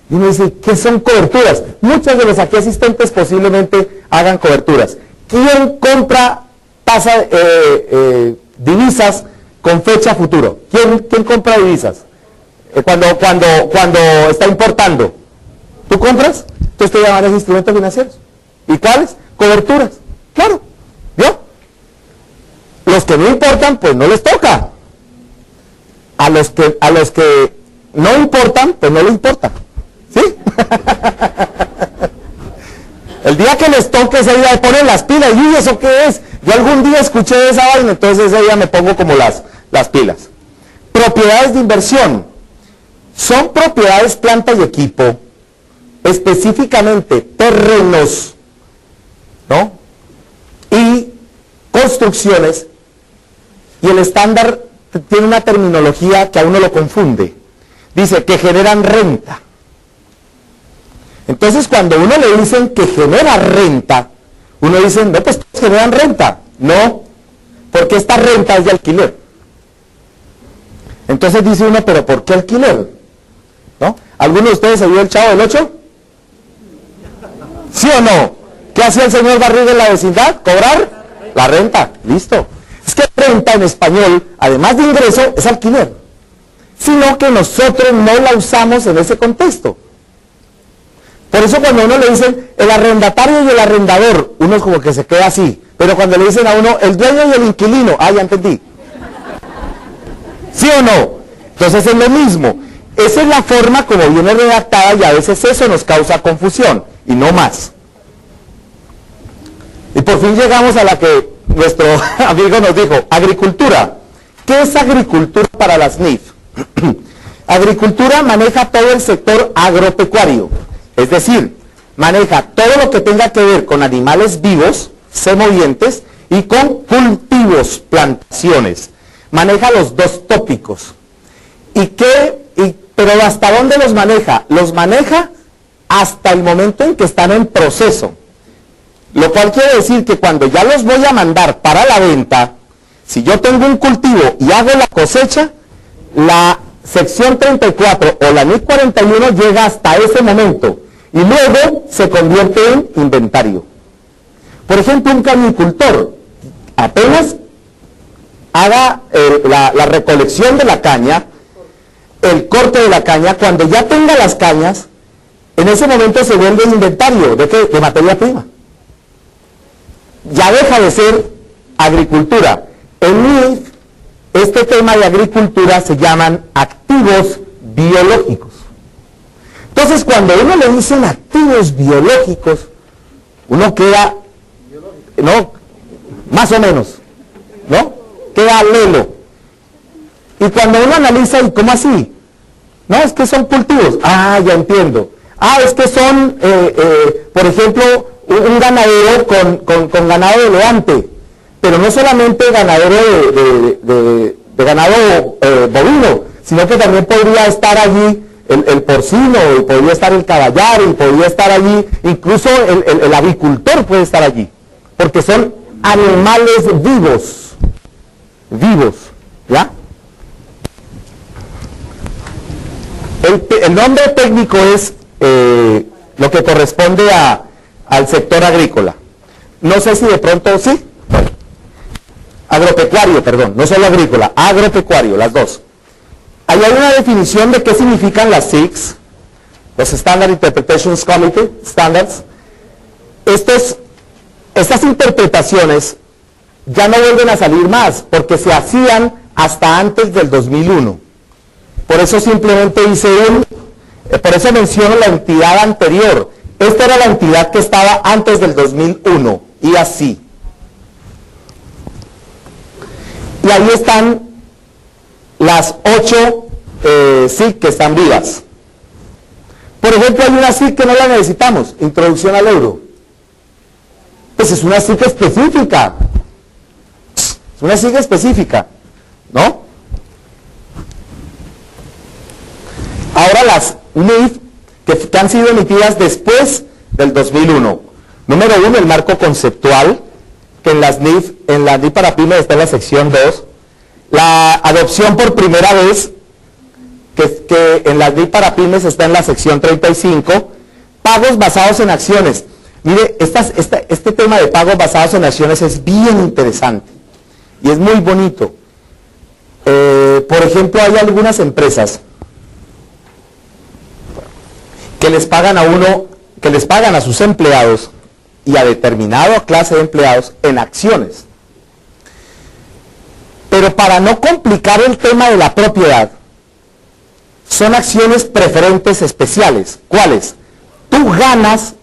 Y uno dice, ¿qué son coberturas? Muchos de los aquí asistentes posiblemente hagan coberturas. ¿Quién compra divisas con fecha futuro? ¿Quién compra divisas? Cuando está importando. ¿Tú compras? Entonces te llaman esos instrumentos financieros. ¿Y cuáles? Coberturas. Claro. ¿Vio? Los que no importan, pues no les toca. A los que no importan, pues no les importa. ¿Sí? El día que les toque ese día de poner las pilas, ¿y eso qué es? Yo algún día escuché esa vaina, entonces ese día me pongo como las pilas. Propiedades de inversión. Son propiedades, planta y equipo, específicamente terrenos, ¿no? Y construcciones, y el estándar tiene una terminología que a uno lo confunde. Dice que generan renta. Entonces cuando a uno le dicen que genera renta, uno dice, no, pues generan renta. No, porque esta renta es de alquiler. Entonces dice uno, pero ¿por qué alquiler? ¿No? ¿Alguno de ustedes se vio el Chavo del 8? ¿Sí o no? ¿Qué hacía el señor Barriga en la vecindad? ¿Cobrar? La renta. Listo. Es que renta en español, además de ingreso, es alquiler. Sino que nosotros no la usamos en ese contexto. Por eso cuando a uno le dicen el arrendatario y el arrendador, uno es como que se queda así. Pero cuando le dicen a uno el dueño y el inquilino, ya entendí. ¿Sí o no? Entonces es lo mismo. Esa es la forma como viene redactada y a veces eso nos causa confusión y no más. Y por fin llegamos a la que nuestro amigo nos dijo, agricultura. ¿Qué es agricultura para las NIF? Agricultura maneja todo el sector agropecuario, es decir, maneja todo lo que tenga que ver con animales vivos, semovientes y con cultivos, plantaciones. Maneja los dos tópicos. Pero ¿hasta dónde los maneja? Los maneja hasta el momento en que están en proceso. Lo cual quiere decir que cuando ya los voy a mandar para la venta, si yo tengo un cultivo y hago la cosecha, la sección 34 o la NIF 41 llega hasta ese momento y luego se convierte en inventario. Por ejemplo, un cañicultor apenas haga la recolección de la caña, el corte de la caña, cuando ya tenga las cañas, en ese momento se vuelve inventario ¿de qué? De materia prima. Ya deja de ser agricultura. En MIF, este tema de agricultura se llaman activos biológicos. Entonces, cuando uno le dicen activos biológicos, uno queda, ¿no? Más o menos, ¿no? Queda lelo. Y cuando uno analiza, ¿y cómo así? No, es que son cultivos. Ah, ya entiendo. Ah, es que son, por ejemplo, un ganadero con ganado de levante. Pero no solamente ganadero de ganado bovino, sino que también podría estar allí el porcino, y podría estar el caballar, y podría estar allí, incluso el avicultor puede estar allí, porque son animales vivos, ¿ya? El nombre técnico es lo que corresponde al sector agrícola. No sé si de pronto sí. Bueno. Agropecuario, perdón, no solo agrícola, agropecuario, las dos. Ahí hay una definición de qué significan las SICs, los Standard Interpretations Committee, Standards. Estas interpretaciones ya no vuelven a salir más, porque se hacían hasta antes del 2001. Por eso simplemente por eso menciono la entidad anterior. Esta era la entidad que estaba antes del 2001, y así. Y ahí están las 8 SIC que están vivas. Por ejemplo, hay una SIC que no la necesitamos, Introducción al Euro. Pues es una SIC específica. Es una SIC específica, ¿no? Ahora las NIF que han sido emitidas después del 2001. Número 1, el marco conceptual, que en la NIF para pymes está en la sección 2. La adopción por primera vez, que en la NIF para pymes está en la sección 35. Pagos basados en acciones. Mire, este tema de pagos basados en acciones es bien interesante y es muy bonito. Por ejemplo, hay algunas empresas que les pagan a sus empleados y a determinada clase de empleados en acciones. Pero para no complicar el tema de la propiedad, son acciones preferentes especiales. ¿Cuáles? Tú ganas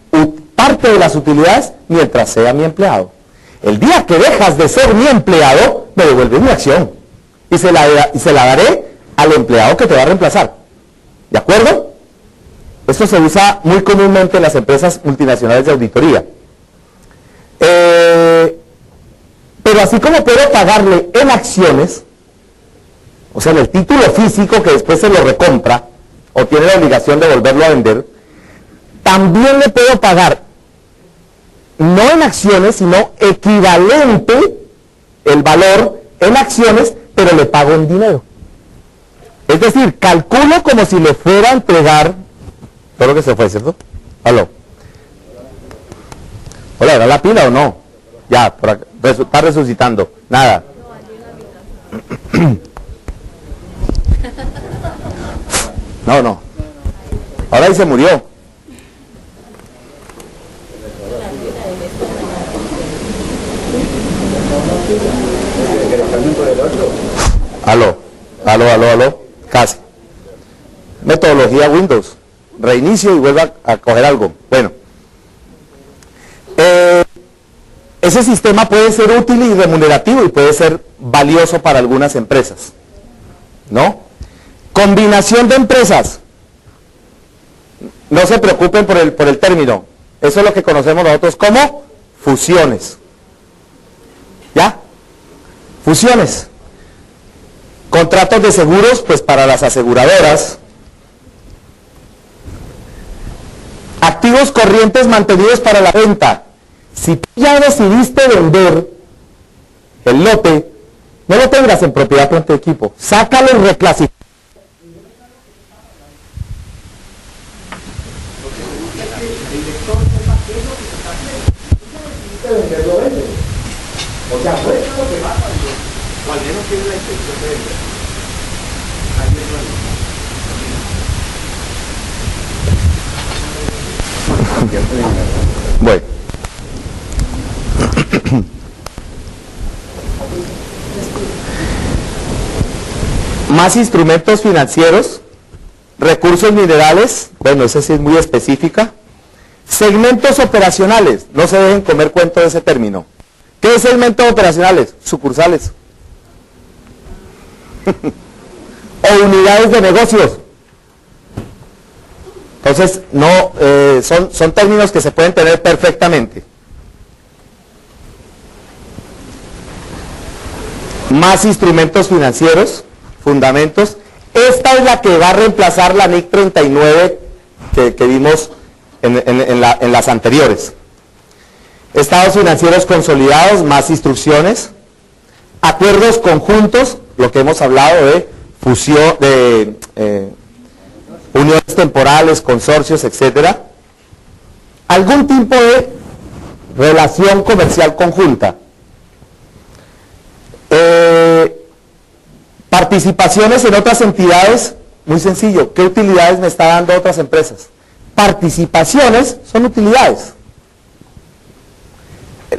parte de las utilidades mientras sea mi empleado. El día que dejas de ser mi empleado, me devuelves mi acción. Y se la daré al empleado que te va a reemplazar. ¿De acuerdo? Esto se usa muy comúnmente en las empresas multinacionales de auditoría. Pero así como puedo pagarle en acciones, o sea, en el título físico que después se lo recompra, o tiene la obligación de volverlo a vender, también le puedo pagar, no en acciones, sino equivalente el valor en acciones, pero le pago en dinero. Es decir, calculo como si le fuera a entregar todo lo que se fue, ¿cierto? ¿Aló? Hola, ¿era la pila o no? Ya, por acá, está resucitando. Nada. No. Ahora ahí se murió. Aló. Casi. Metodología Windows. Reinicio y vuelva a coger algo. Bueno. Ese sistema puede ser útil y remunerativo y puede ser valioso para algunas empresas, ¿no? Combinación de empresas. No se preocupen por el término. Eso es lo que conocemos nosotros como fusiones. ¿Ya? Fusiones. Contratos de seguros, pues para las aseguradoras. Activos corrientes mantenidos para la venta. Si tú ya decidiste vender el lote, no lo tengas en propiedad con tu equipo. Sácalo y reclasifica. O sea, fue lo que va a salir. O al menos tiene la intención de vender. Ahí es bueno. Bueno. Más instrumentos financieros, recursos minerales, bueno, ese sí es muy específica. Segmentos operacionales, no se dejen comer cuento de ese término. ¿Qué es segmentos operacionales? Sucursales. O unidades de negocios. Entonces, no, son términos que se pueden tener perfectamente. Más instrumentos financieros, fundamentos. Esta es la que va a reemplazar la NIC 39 que vimos en las anteriores. Estados financieros consolidados, más instrucciones. Acuerdos conjuntos, lo que hemos hablado de fusión, de uniones temporales, consorcios, etcétera. Algún tipo de relación comercial conjunta. Participaciones en otras entidades, muy sencillo. ¿Qué utilidades me está dando otras empresas? Participaciones son utilidades.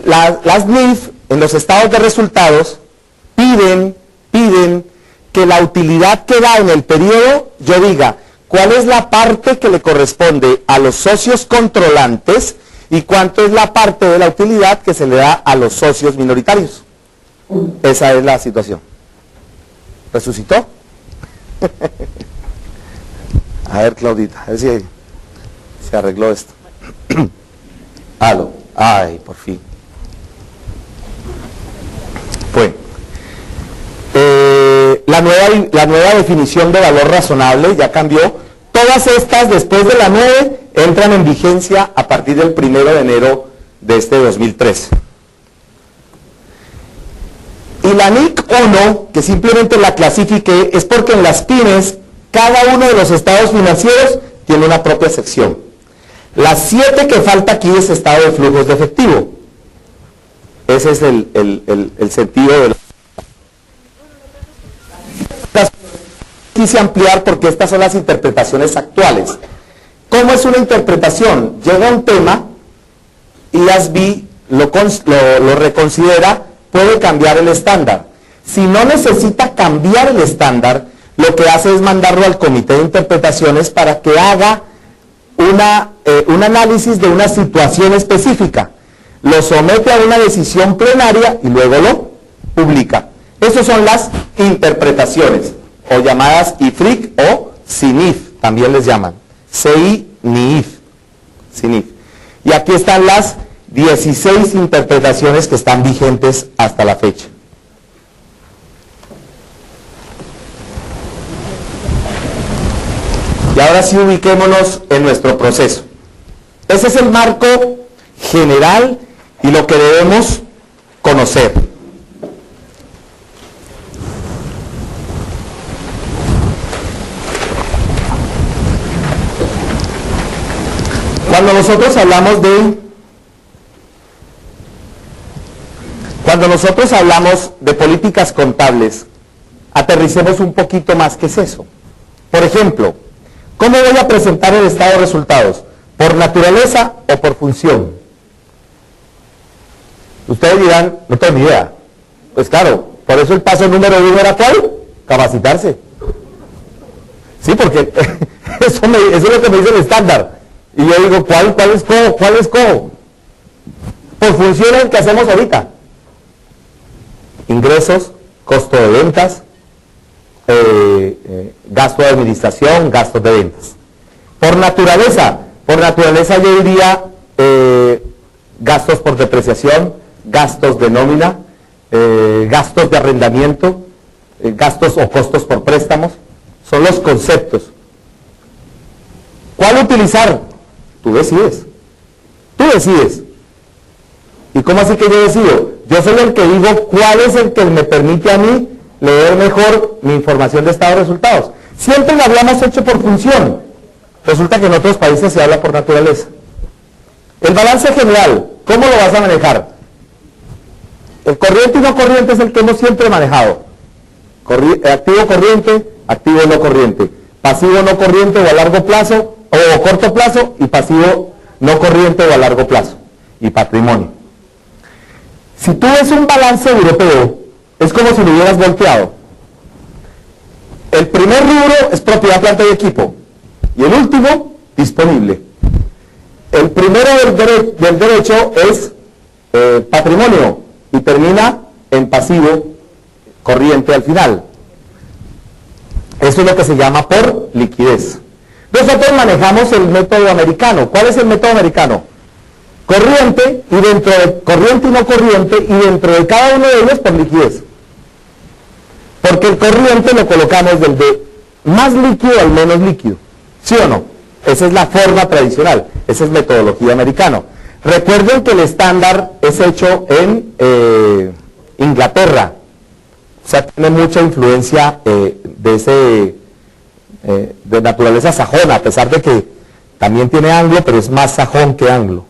Las NIF en los estados de resultados piden que la utilidad que da en el periodo, yo diga cuál es la parte que le corresponde a los socios controlantes y cuánto es la parte de la utilidad que se le da a los socios minoritarios. Esa es la situación. ¿Resucitó? A ver, Claudita, a ver si se arregló esto. Aló. Ay, por fin. Bueno. La nueva definición de valor razonable ya cambió. Todas estas, después de la 9, entran en vigencia a partir del 1 de enero de este 2013. Y la NIC 1, que simplemente la clasifiqué, es porque en las pymes, cada uno de los estados financieros tiene una propia sección. Las 7 que falta aquí es estado de flujos de efectivo. Ese es el sentido de quise ampliar porque estas son las interpretaciones actuales. ¿Cómo es una interpretación? Llega un tema y ASBI lo reconsidera, puede cambiar el estándar. Si no necesita cambiar el estándar, lo que hace es mandarlo al comité de interpretaciones para que haga un análisis de una situación específica. Lo somete a una decisión plenaria y luego lo publica. Esas son las interpretaciones, o llamadas IFRIC o SINIF, también les llaman. CI-NIF. SINIF. Y aquí están las 16 interpretaciones que están vigentes hasta la fecha. Y ahora sí ubiquémonos en nuestro proceso. Ese es el marco general y lo que debemos conocer. Cuando nosotros hablamos de políticas contables, aterricemos un poquito más. ¿Qué es eso? Por ejemplo, ¿cómo voy a presentar el estado de resultados? ¿Por naturaleza o por función? Ustedes dirán, no tengo ni idea. Pues claro, por eso el paso número 1 era ¿cuál? Capacitarse. Sí, porque eso es lo que me dice el estándar. Y yo digo, ¿cuál es cómo? ¿Cuál es cómo? Por función es el que hacemos ahorita. Ingresos, costo de ventas, gasto de administración, gastos de ventas. Por naturaleza yo diría gastos por depreciación, gastos de nómina, gastos de arrendamiento, gastos o costos por préstamos. Son los conceptos. ¿Cuál utilizar? Tú decides. ¿Y cómo así que yo decido? Yo soy el que digo cuál es el que me permite a mí leer mejor mi información de estado de resultados. Siempre lo habíamos hecho por función. Resulta que en otros países se habla por naturaleza. El balance general, ¿cómo lo vas a manejar? El corriente y no corriente es el que hemos siempre manejado. Activo corriente, activo no corriente. Pasivo no corriente o a largo plazo o corto plazo y pasivo no corriente o a largo plazo, y patrimonio. Si tú ves un balance europeo, es como si lo hubieras volteado. El primer rubro es propiedad, planta y equipo, y el último, disponible. El primero del derecho es patrimonio, y termina en pasivo corriente al final. Eso es lo que se llama por liquidez. Nosotros manejamos el método americano. ¿Cuál es el método americano? Corriente, y dentro de corriente y no corriente, y dentro de cada uno de ellos por liquidez. Porque el corriente lo colocamos del de más líquido al menos líquido. ¿Sí o no? Esa es la forma tradicional. Esa es metodología americana. Recuerden que el estándar es hecho en Inglaterra. O sea, tiene mucha influencia de naturaleza sajona, a pesar de que también tiene anglo, pero es más sajón que anglo.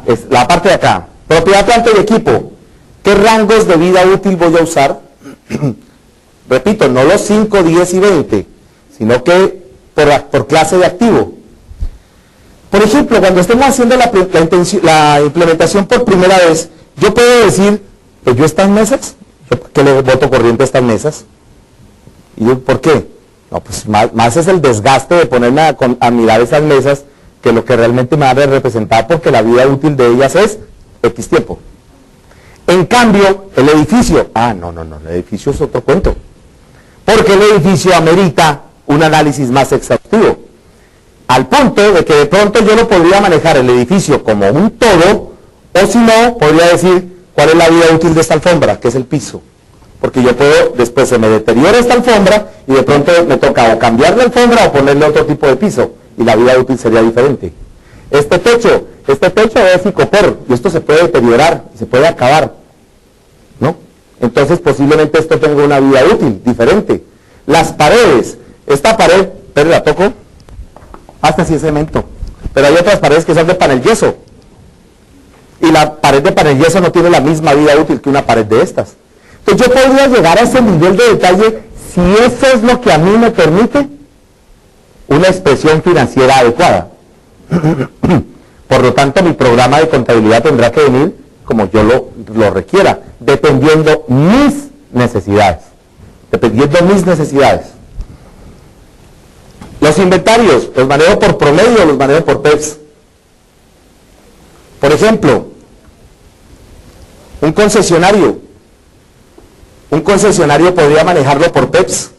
Es la parte de acá. Propiedad, planta y equipo. ¿Qué rangos de vida útil voy a usar? Repito, no los 5, 10 y 20, sino que por clase de activo. Por ejemplo, cuando estemos haciendo la implementación por primera vez, yo puedo decir, pues yo estas mesas, ¿qué le voto corriente a estas mesas? ¿Y yo, por qué? No, pues más es el desgaste de ponerme a mirar esas mesas que lo que realmente me va a representar, porque la vida útil de ellas es X tiempo. En cambio, el edificio, no, el edificio es otro cuento, porque el edificio amerita un análisis más exhaustivo, al punto de que de pronto yo no podría manejar el edificio como un todo, o si no, podría decir cuál es la vida útil de esta alfombra, que es el piso, porque yo puedo, después se me deteriora esta alfombra, y de pronto me toca o cambiar la alfombra o ponerle otro tipo de piso, y la vida útil sería diferente. Este techo es icopor, y esto se puede deteriorar, se puede acabar, ¿no? Entonces posiblemente esto tenga una vida útil diferente. Las paredes, esta pared, pero la toco, hasta si es cemento, pero hay otras paredes que son de panel yeso, y la pared de panel yeso no tiene la misma vida útil que una pared de estas. Entonces yo podría llegar a ese nivel de detalle si eso es lo que a mí me permite una expresión financiera adecuada. Por lo tanto, mi programa de contabilidad tendrá que venir como yo lo requiera, dependiendo mis necesidades. Los inventarios, los manejo por promedio o los manejo por PEPS. Por ejemplo, un concesionario podría manejarlo por PEPS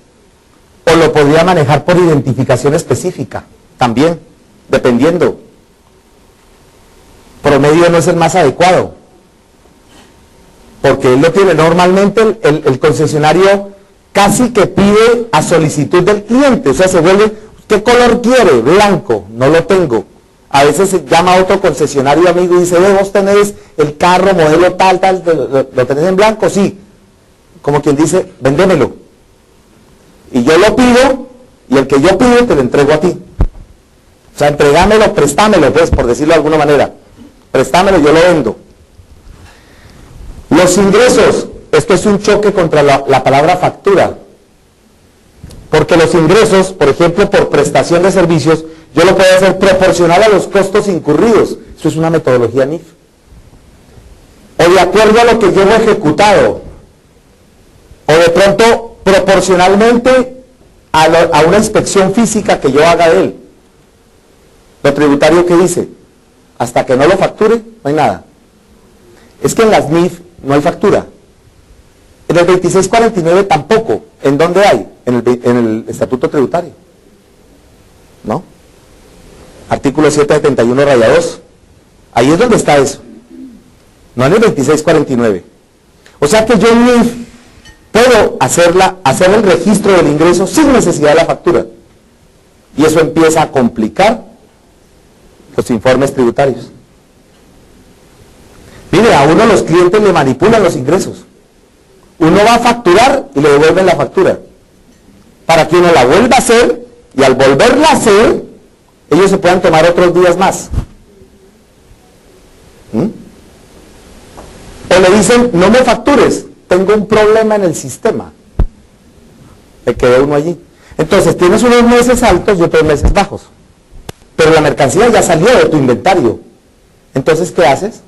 o lo podría manejar por identificación específica, también, dependiendo. Promedio no es el más adecuado, porque él lo tiene normalmente, el concesionario casi que pide a solicitud del cliente, o sea, se vuelve, ¿qué color quiere? Blanco, no lo tengo. A veces se llama a otro concesionario amigo y dice, vos tenés el carro modelo tal, ¿lo tenés en blanco? Sí. Como quien dice, vendémelo. Y yo lo pido, y el que yo pido te lo entrego a ti. O sea, entregámelo, préstamelo, pues, por decirlo de alguna manera. Préstamelo, yo lo vendo. Los ingresos, esto es un choque contra la palabra factura. Porque los ingresos, por ejemplo, por prestación de servicios, yo lo puedo hacer proporcional a los costos incurridos. Eso es una metodología NIF. O de acuerdo a lo que yo he ejecutado. O de pronto proporcionalmente a una inspección física que yo haga de él. Lo tributario que dice, hasta que no lo facture, no hay nada. Es que en las NIF no hay factura. En el 2649 tampoco. ¿En dónde hay? En el Estatuto Tributario. ¿No? Artículo 771-2. Ahí es donde está eso. No en el 2649. O sea que yo en NIF puedo hacer el registro del ingreso sin necesidad de la factura. Y eso empieza a complicar los informes tributarios. Mire, a uno los clientes le manipulan los ingresos. Uno va a facturar y le devuelven la factura. Para que uno la vuelva a hacer, y al volverla a hacer, ellos se puedan tomar otros días más. O le dicen, no me factures, tengo un problema en el sistema. Le quedó uno allí. Entonces, tienes unos meses altos y otros meses bajos. pero la mercancía ya salió de tu inventario. Entonces, ¿qué haces?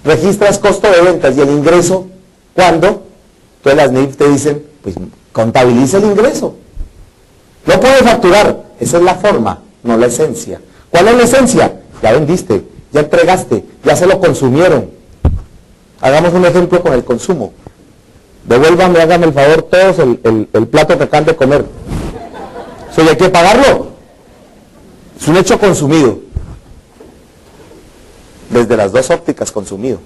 Registras costo de ventas y el ingreso, ¿cuándo? Entonces las NIF te dicen, pues contabiliza el ingreso. No puedes facturar, esa es la forma, no la esencia. ¿Cuál es la esencia? Ya vendiste, ya entregaste, ya se lo consumieron. Hagamos un ejemplo con el consumo. Devuélvame, hágame el favor todos el plato que acaban de comer. Eso ya hay que pagarlo. Es un hecho consumido. Desde las dos ópticas consumido.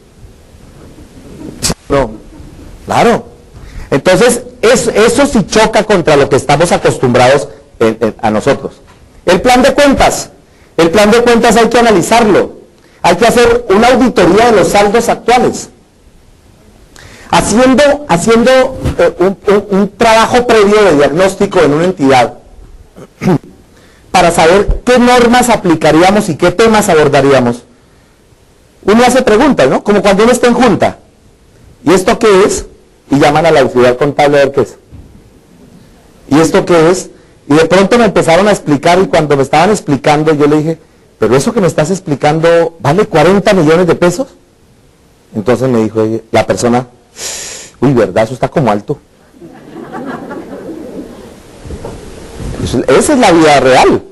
No, claro. Entonces, eso sí choca contra lo que estamos acostumbrados a nosotros. El plan de cuentas. El plan de cuentas hay que analizarlo. Hay que hacer una auditoría de los saldos actuales. Haciendo un trabajo previo de diagnóstico en una entidad para saber qué normas aplicaríamos y qué temas abordaríamos. Uno hace preguntas, ¿no? Como cuando uno está en junta. ¿Y esto qué es? Y llaman a la autoridad contable a ver qué es. ¿Y esto qué es? Y de pronto me empezaron a explicar, y cuando me estaban explicando yo le dije, pero eso que me estás explicando ¿vale 40 millones de pesos? Entonces me dijo la persona, uy, ¿verdad? Eso está como alto. Esa es la vida real.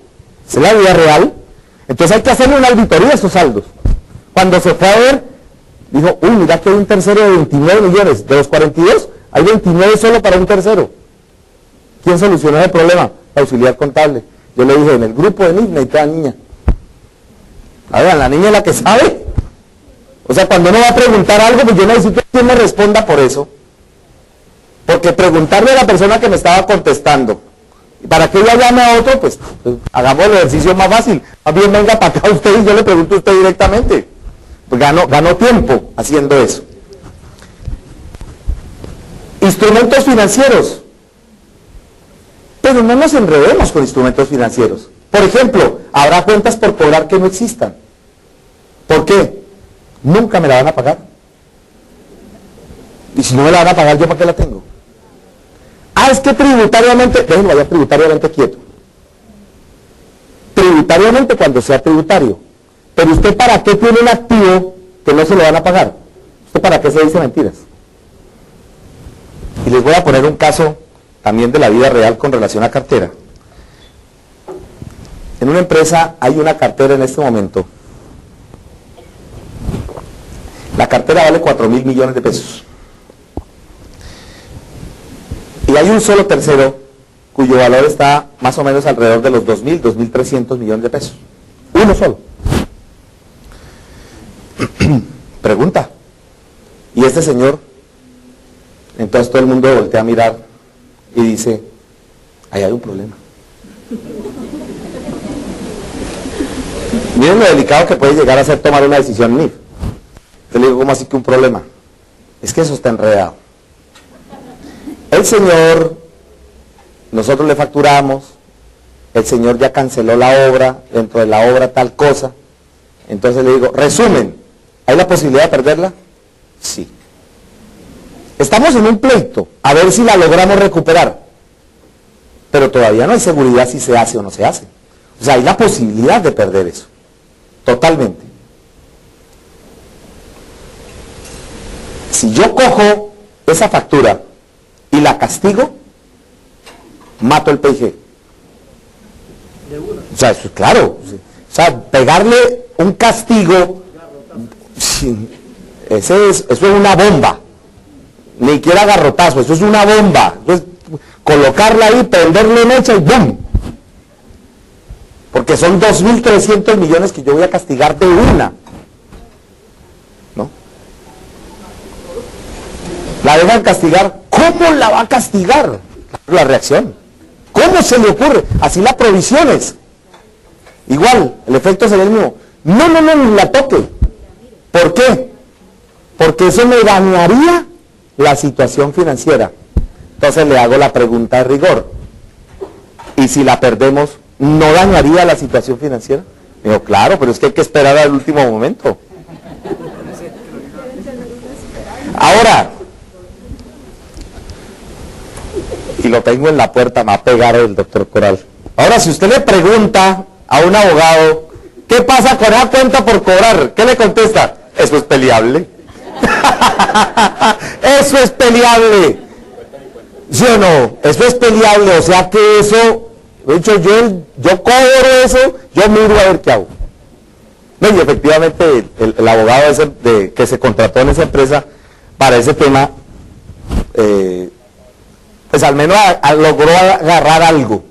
Esa es la vida real. Entonces hay que hacerle una auditoría a esos saldos. Cuando se fue a ver, dijo, uy, mira que hay un tercero de 29 millones. De los 42, hay 29 solo para un tercero. ¿Quién solucionó el problema? La auxiliar contable. Yo le dije, en el grupo de NIF necesita niña. A ver, la niña es la que sabe. O sea, cuando uno va a preguntar algo, pues yo necesito que quien me responda por eso. Porque preguntarle a la persona que me estaba contestando, para que ella llame a otro, pues hagamos el ejercicio más fácil. Más bien venga para acá usted y yo le pregunto a usted directamente. Pues ganó tiempo haciendo eso. Instrumentos financieros. Pero no nos enredemos con instrumentos financieros. Por ejemplo, habrá cuentas por cobrar que no existan. ¿Por qué? Nunca me la van a pagar. Y si no me la van a pagar, ¿yo para qué la tengo? Ah, es que tributariamente, déjenme vaya tributariamente quieto. Tributariamente cuando sea tributario. Pero usted ¿para qué tiene un activo que no se lo van a pagar? ¿Usted para qué se dice mentiras? Y les voy a poner un caso también de la vida real con relación a cartera. En una empresa hay una cartera en este momento. La cartera vale 4.000 millones de pesos. Y hay un solo tercero cuyo valor está más o menos alrededor de los 2.000, 2.300 millones de pesos. Uno solo. Pregunta. ¿Y este señor? Entonces todo el mundo voltea a mirar y dice, ahí hay un problema. Miren lo delicado que puede llegar a ser tomar una decisión NIF. Yo le digo, ¿cómo así que un problema? Es que eso está enredado. El señor, nosotros le facturamos, el señor ya canceló la obra, dentro de la obra tal cosa. Entonces le digo, resumen, ¿hay la posibilidad de perderla? Sí. Estamos en un pleito, a ver si la logramos recuperar. Pero todavía no hay seguridad si se hace o no se hace. O sea, hay la posibilidad de perder eso. Totalmente. Si yo cojo esa factura y la castigo, mato el PIG. O sea, eso es claro. O sea, pegarle un castigo, eso es una bomba. Ni siquiera garrotazo, eso es una bomba. Entonces, colocarla ahí, prenderle mecha y ¡bum! Porque son 2.300 millones que yo voy a castigar de una. ¿No? La dejan castigar. ¿Cómo la va a castigar? La reacción. ¿Cómo se le ocurre? Así la provisión es. Igual, el efecto sería el mismo. No, ni la toque. ¿Por qué? Porque eso me dañaría la situación financiera. Entonces le hago la pregunta de rigor. ¿Y si la perdemos, no dañaría la situación financiera? Digo, claro, pero es que hay que esperar al último momento. Ahora, y lo tengo en la puerta, me va a pegar el doctor Coral. Ahora, si usted le pregunta a un abogado, ¿qué pasa con esa cuenta por cobrar? ¿Qué le contesta? Eso es peleable. Eso es peleable. ¿Sí o no? Eso es peleable, o sea que eso, de hecho yo cobro eso, yo miro a ver qué hago. No, y efectivamente el abogado ese que se contrató en esa empresa para ese tema, pues al menos logró agarrar algo,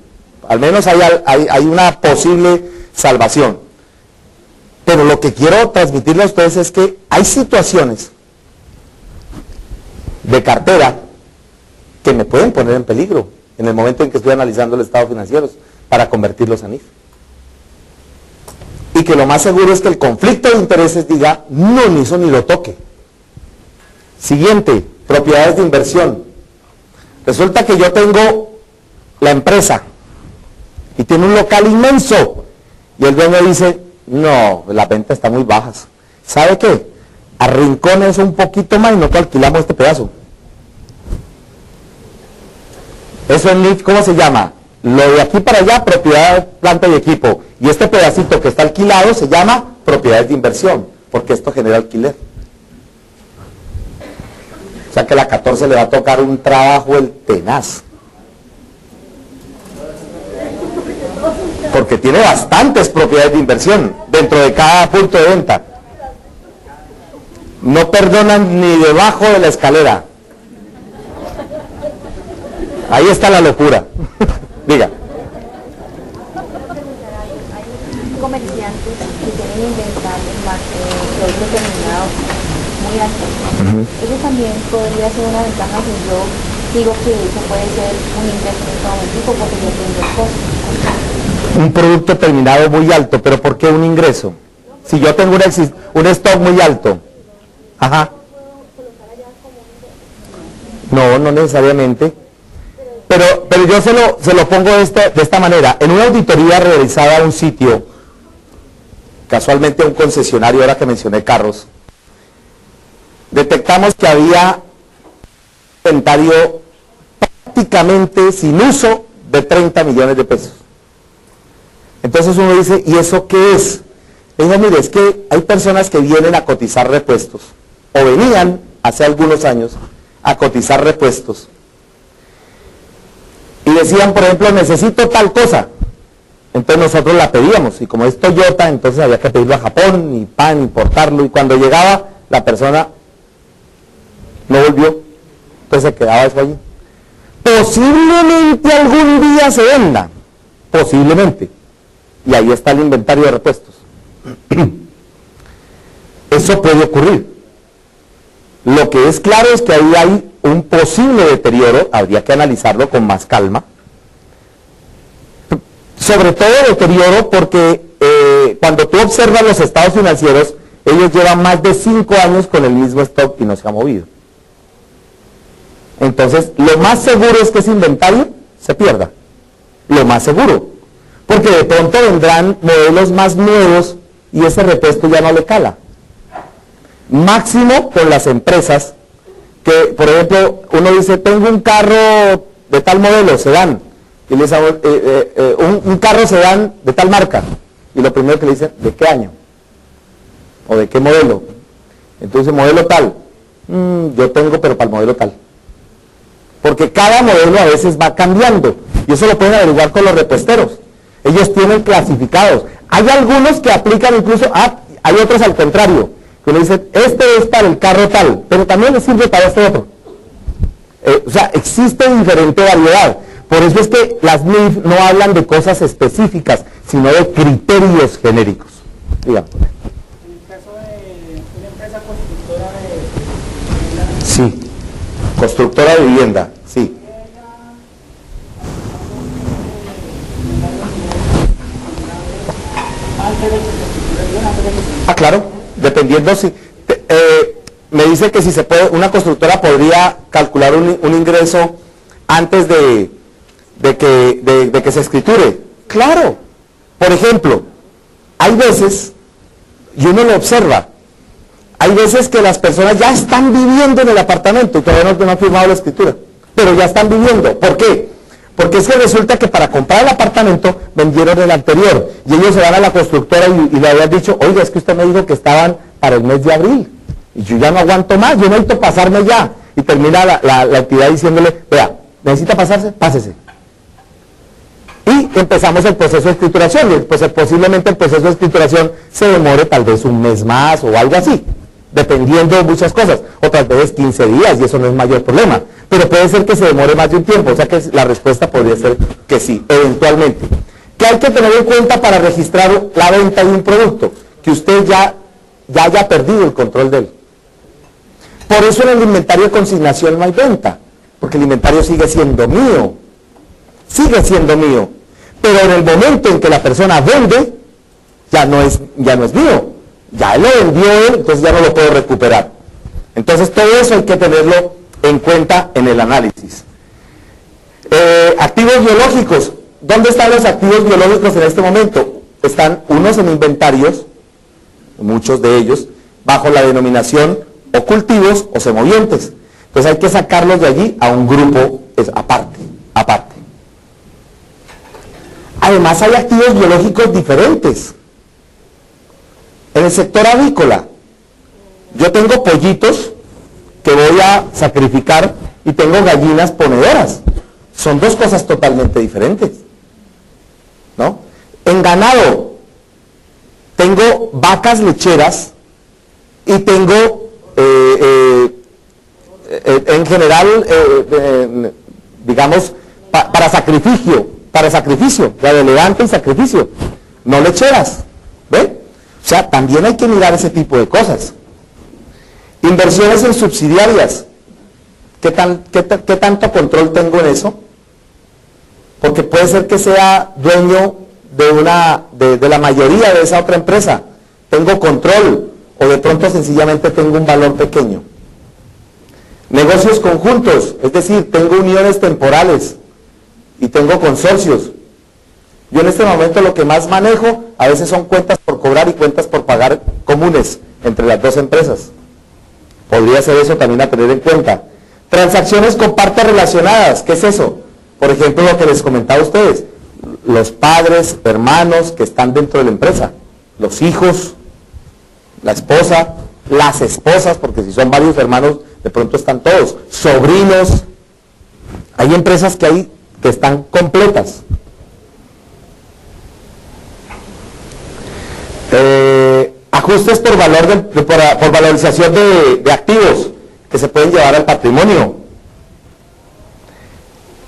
al menos hay una posible salvación. Pero lo que quiero transmitirle a ustedes es que hay situaciones de cartera que me pueden poner en peligro en el momento en que estoy analizando el estado financiero para convertirlos a NIF. Y que lo más seguro es que el conflicto de intereses diga, no, ni eso ni lo toque. Siguiente, propiedades de inversión. Resulta que yo tengo la empresa y tiene un local inmenso y el dueño dice, no, las ventas están muy bajas. ¿Sabe qué? Arrincone eso un poquito más y nosotros alquilamos este pedazo. Eso en NIF, ¿cómo se llama? Lo de aquí para allá, propiedad, planta y equipo. Y este pedacito que está alquilado se llama propiedades de inversión, porque esto genera alquiler. O sea que a la 14 le va a tocar un trabajo el tenaz. Porque tiene bastantes propiedades de inversión dentro de cada punto de venta. No perdonan ni debajo de la escalera. Ahí está la locura. Diga. Hay comerciantes que tienen inventarios productos terminados muy altos. Eso también podría ser una ventaja si yo digo que eso puede ser un ingreso en este momento porque yo tengo cosas. Un producto terminado muy alto, pero ¿por qué un ingreso? Si yo tengo un stock muy alto. Ajá. No, no necesariamente. Pero yo se lo pongo de esta manera. En una auditoría realizada a un sitio, casualmente a un concesionario, ahora que mencioné carros, detectamos que había un inventario prácticamente sin uso de 30 millones de pesos. Entonces uno dice, ¿y eso qué es? Le digo, mire, es que hay personas que vienen a cotizar repuestos, o venían hace algunos años a cotizar repuestos, y decían, por ejemplo, necesito tal cosa. Entonces nosotros la pedíamos, y como es Toyota, entonces había que pedirlo a Japón, y importarlo, y cuando llegaba, la persona no volvió, entonces se quedaba eso allí. Posiblemente algún día se venda, posiblemente, y ahí está el inventario de repuestos. Eso puede ocurrir. Lo que es claro es que ahí hay un posible deterioro, habría que analizarlo con más calma. Sobre todo deterioro porque cuando tú observas los estados financieros, ellos llevan más de 5 años con el mismo stock y no se ha movido. Entonces, lo más seguro es que ese inventario se pierda. Lo más seguro. Porque de pronto vendrán modelos más nuevos y ese repuesto ya no le cala. Máximo con las empresas que, por ejemplo, uno dice, tengo un carro de tal modelo, sedán, y le dice, un carro sedán de tal marca, y lo primero que le dice, ¿de qué año? ¿O de qué modelo? Entonces, modelo tal, yo tengo, pero para el modelo tal. Porque cada modelo a veces va cambiando, y eso lo pueden averiguar con los repuesteros. Ellos tienen clasificados. Hay algunos que aplican incluso, hay otros al contrario, que le dicen, este es para el carro tal, pero también le sirve para este otro. O sea, existe diferente variedad. Por eso es que las NIF no hablan de cosas específicas, sino de criterios genéricos. Digamos. En el caso de una empresa constructora de... Sí, constructora de vivienda, sí. Claro, dependiendo si... me dice que si se puede, una constructora podría calcular un ingreso antes de que se escriture. Claro. Por ejemplo, hay veces, y uno lo observa, hay veces que las personas ya están viviendo en el apartamento y todavía no han firmado la escritura, pero ya están viviendo. ¿Por qué? Porque es que resulta que para comprar el apartamento vendieron el anterior y ellos se van a la constructora y le habían dicho, oiga, es que usted me dijo que estaban para el mes de abril y yo ya no aguanto más, yo necesito pasarme ya. Y termina la entidad diciéndole, vea, necesita pasarse, pásese. Y empezamos el proceso de escrituración, y pues posiblemente el proceso de escrituración se demore tal vez un mes más o algo así, dependiendo de muchas cosas, otras veces 15 días y eso no es mayor problema, pero puede ser que se demore más de un tiempo, o sea que la respuesta podría ser que sí, eventualmente. ¿Qué hay que tener en cuenta para registrar la venta de un producto? Que usted ya haya perdido el control de él. Por eso en el inventario de consignación no hay venta, porque el inventario sigue siendo mío, pero en el momento en que la persona vende, ya no es mío, ya él lo vendió él, entonces ya no lo puedo recuperar. Entonces todo eso hay que tenerlo en cuenta en el análisis. Activos biológicos. ¿Dónde están los activos biológicos en este momento? Están unos en inventarios, muchos de ellos, bajo la denominación o cultivos o semovientes. Entonces hay que sacarlos de allí a un grupo aparte. Además hay activos biológicos diferentes. En el sector avícola, yo tengo pollitos que voy a sacrificar y tengo gallinas ponedoras. Son dos cosas totalmente diferentes, ¿no? En ganado, tengo vacas lecheras y tengo, en general, digamos, para sacrificio, la de levante y sacrificio, no lecheras, ¿ve? O sea, también hay que mirar ese tipo de cosas. Inversiones en subsidiarias. ¿Qué tanto control tengo en eso? Porque puede ser que sea dueño de la mayoría de esa otra empresa. Tengo control, o de pronto sencillamente tengo un valor pequeño. Negocios conjuntos, es decir, tengo uniones temporales y tengo consorcios. Yo en este momento lo que más manejo a veces son cuentas por cobrar y cuentas por pagar comunes entre las dos empresas. Podría ser eso también a tener en cuenta. Transacciones con partes relacionadas, ¿qué es eso? Por ejemplo, lo que les comentaba a ustedes, los padres, hermanos que están dentro de la empresa, los hijos, la esposa, las esposas, porque si son varios hermanos, de pronto están todos, sobrinos. Hay empresas que están completas. Ajustes por valorización de activos que se pueden llevar al patrimonio.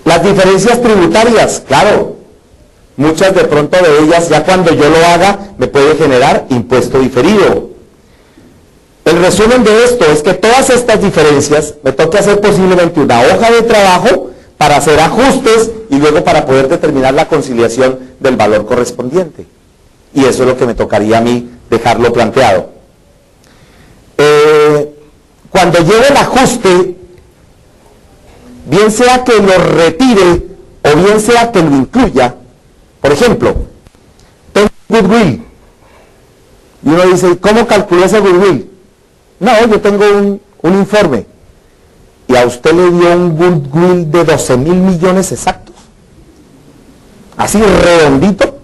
Las diferencias tributarias, claro, muchas de pronto de ellas, ya cuando yo lo haga, me puede generar impuesto diferido. El resumen de esto es que todas estas diferencias me toca hacer posiblemente una hoja de trabajo para hacer ajustes y luego para poder determinar la conciliación del valor correspondiente. Y eso es lo que me tocaría a mí dejarlo planteado. Cuando lleve el ajuste, bien sea que lo retire o bien sea que lo incluya, por ejemplo, tengo goodwill. Y uno dice, ¿cómo calculé ese goodwill? No, yo tengo un informe. Y a usted le dio un goodwill de 12.000 millones exactos. Así redondito.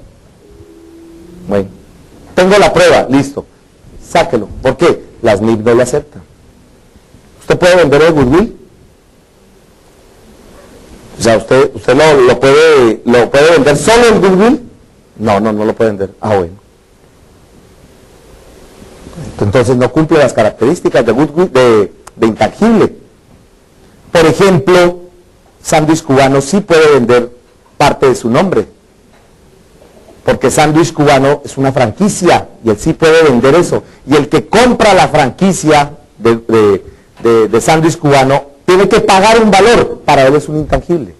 Bueno, tengo la prueba, listo. Sáquelo. ¿Por qué? Las NIF no le aceptan. ¿Usted puede vender el goodwill? O sea, ¿usted lo puede vender solo el goodwill? No lo puede vender. Ah, bueno. Entonces no cumple las características de goodwill, de intangible. Por ejemplo, Sándwich Cubano sí puede vender parte de su nombre, porque Sándwich Cubano es una franquicia y él sí puede vender eso. Y el que compra la franquicia de Sándwich Cubano tiene que pagar un valor, para él es un intangible.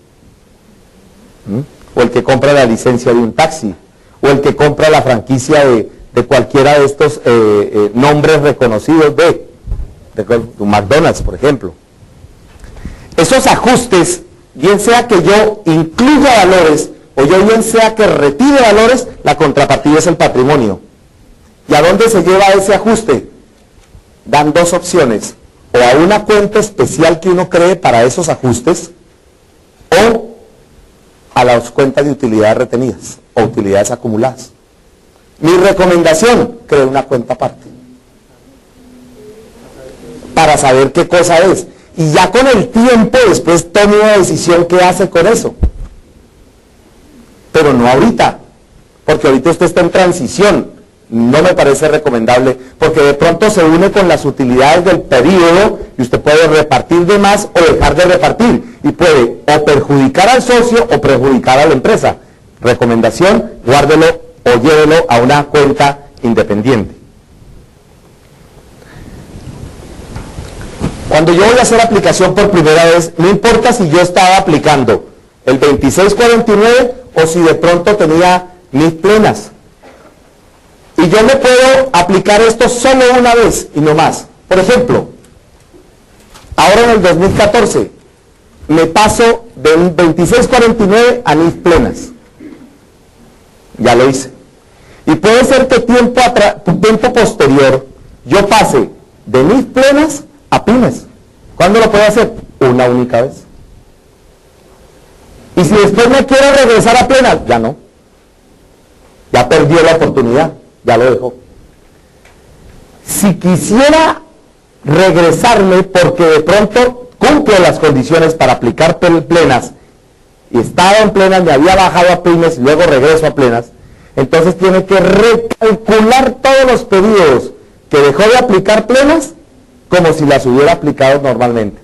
O el que compra la licencia de un taxi, o el que compra la franquicia de cualquiera de estos nombres reconocidos de McDonald's, por ejemplo. Esos ajustes, bien sea que yo incluya valores o yo bien sea que retire valores, la contrapartida es el patrimonio. ¿Y a dónde se lleva ese ajuste? Dan dos opciones, o a una cuenta especial que uno cree para esos ajustes, o a las cuentas de utilidades retenidas o utilidades acumuladas. Mi recomendación, cree una cuenta aparte para saber qué cosa es. Y ya con el tiempo después tome una decisión qué hace con eso. Pero no ahorita, porque ahorita usted está en transición. No me parece recomendable, porque de pronto se une con las utilidades del periodo y usted puede repartir de más o dejar de repartir. Y puede o perjudicar al socio o perjudicar a la empresa. Recomendación, guárdelo o llévelo a una cuenta independiente. Cuando yo voy a hacer aplicación por primera vez, no importa si yo estaba aplicando el 2649 o si de pronto tenía NIF plenas. Y yo me puedo aplicar esto solo una vez y no más. Por ejemplo, ahora en el 2014 me paso del 2649 a NIF plenas. Ya lo hice. Y puede ser que tiempo posterior yo pase de NIF plenas a pymes. ¿Cuándo lo puedo hacer? Una única vez. Y si después me quiero regresar a plenas, ya no. Ya perdió la oportunidad, ya lo dejó. Si quisiera regresarme porque de pronto cumplo las condiciones para aplicar plenas y estaba en plenas, me había bajado a pymes y luego regreso a plenas, entonces tiene que recalcular todos los periodos que dejó de aplicar plenas como si las hubiera aplicado normalmente.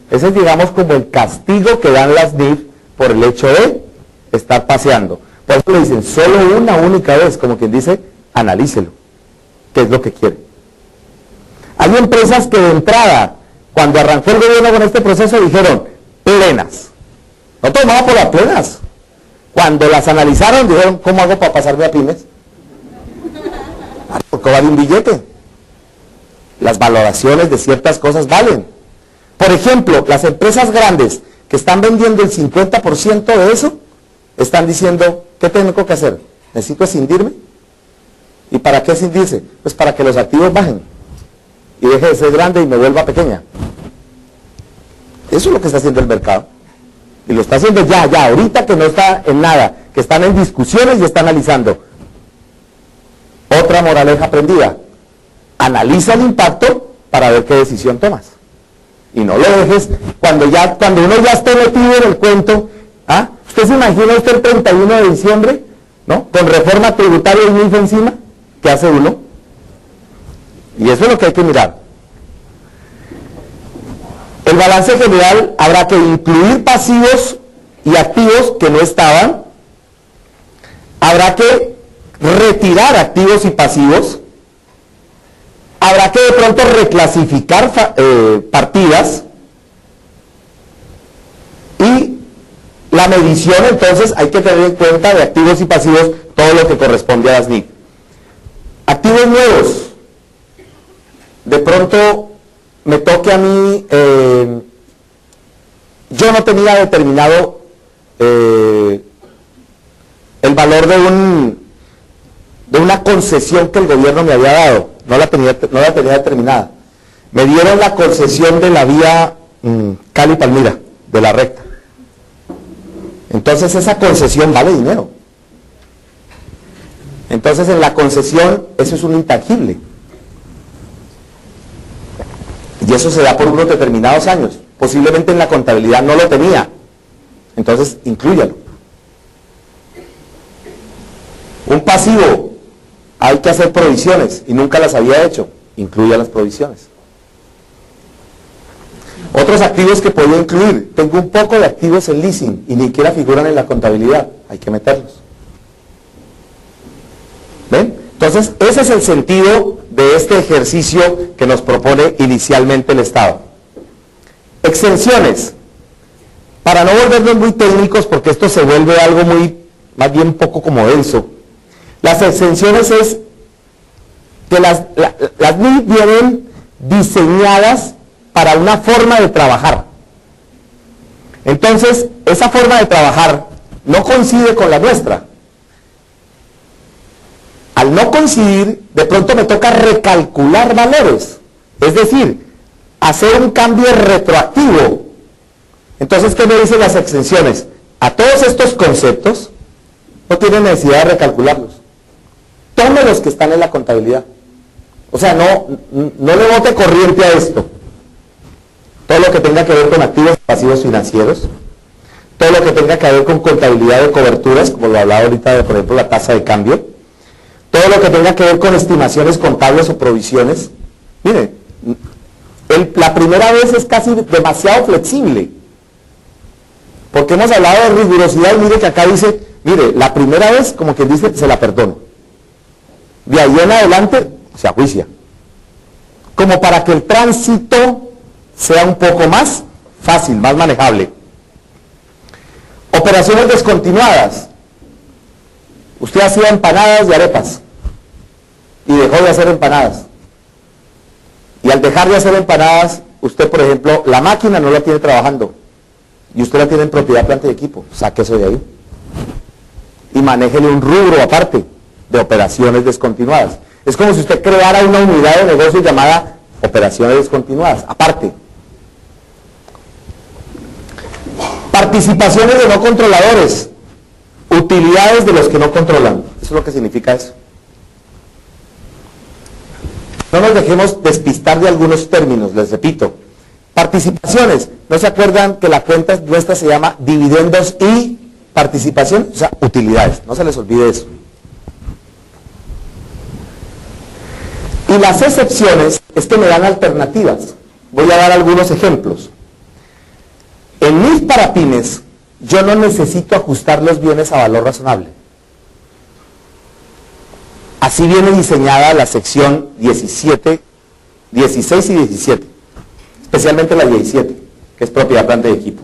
Ese es, digamos, como el castigo que dan las NIF por el hecho de estar paseando. Por eso le dicen, solo una única vez, como quien dice, analícelo, qué es lo que quiere. Hay empresas que de entrada, cuando arrancó el gobierno con este proceso, dijeron, plenas. Nosotros vamos por las plenas. Cuando las analizaron, dijeron, ¿cómo hago para pasarme a pymes? Porque vale un billete. Las valoraciones de ciertas cosas valen. Por ejemplo, las empresas grandes que están vendiendo el 50% de eso, están diciendo, ¿qué tengo que hacer? ¿Necesito escindirme? ¿Y para qué escindirse? Pues para que los activos bajen y deje de ser grande y me vuelva pequeña. Eso es lo que está haciendo el mercado. Y lo está haciendo ya, ahorita que no está en nada, que están en discusiones y está analizando. Otra moraleja aprendida. Analiza el impacto para ver qué decisión tomas. Y no lo dejes cuando uno ya esté metido en el cuento. ¿Ah? ¿Usted se imagina usted el 31 de diciembre, ¿no? Con reforma tributaria y NIF encima, ¿qué hace uno? Y eso es lo que hay que mirar. El balance general habrá que incluir pasivos y activos que no estaban. Habrá que retirar activos y pasivos. Habrá que de pronto reclasificar partidas. Y la medición, entonces, hay que tener en cuenta de activos y pasivos todo lo que corresponde a las NIF. Activos nuevos. De pronto me toque a mí, yo no tenía determinado el valor de una concesión que el gobierno me había dado, no la tenía determinada. Me dieron la concesión de la vía Cali-Palmira, de la recta. Entonces esa concesión vale dinero. Entonces en la concesión eso es un intangible. Y eso se da por unos determinados años. Posiblemente en la contabilidad no lo tenía. Entonces, inclúyalo. Un pasivo, hay que hacer provisiones y nunca las había hecho. Incluya las provisiones. Otros activos que podía incluir. Tengo un poco de activos en leasing y ni siquiera figuran en la contabilidad. Hay que meterlos. ¿Ven? Entonces, ese es el sentido de este ejercicio que nos propone inicialmente el Estado. Exenciones. Para no volvernos muy técnicos, porque esto se vuelve algo más bien poco como denso. Las exenciones es que las NIF vienen diseñadas para una forma de trabajar. Entonces, esa forma de trabajar no coincide con la nuestra. Al no coincidir, de pronto me toca recalcular valores, es decir, hacer un cambio retroactivo. Entonces, ¿qué me dicen las exenciones? a todos estos conceptos, no tiene necesidad de recalcularlos. Tome los que están en la contabilidad. O sea, no le bote corriente a esto. Todo lo que tenga que ver con activos y pasivos financieros, todo lo que tenga que ver con contabilidad de coberturas, como lo hablaba ahorita de, por ejemplo, la tasa de cambio, todo lo que tenga que ver con estimaciones contables o provisiones. Mire, la primera vez es casi demasiado flexible, porque hemos hablado de rigurosidad y mire que acá dice, mire, la primera vez, como quien dice, se la perdono. De ahí en adelante, se ajuicia. Como para que el tránsito sea un poco más fácil, más manejable. Operaciones descontinuadas. Usted hacía empanadas y arepas y dejó de hacer empanadas. Y al dejar de hacer empanadas, usted, por ejemplo, la máquina no la tiene trabajando y usted la tiene en propiedad, planta y equipo. Saque eso de ahí y manéjele un rubro aparte de operaciones descontinuadas. Es como si usted creara una unidad de negocio llamada operaciones descontinuadas, aparte. Participaciones de no controladores, utilidades de los que no controlan. Eso es lo que significa eso. No nos dejemos despistar de algunos términos, les repito. Participaciones, ¿no se acuerdan que la cuenta nuestra se llama dividendos y participación? O sea, utilidades, no se les olvide eso. Y las excepciones es que me dan alternativas. Voy a dar algunos ejemplos. En NIF para pymes, yo no necesito ajustar los bienes a valor razonable. Así viene diseñada la sección 17, 16 y 17, especialmente la 17, que es propiedad, planta y equipo.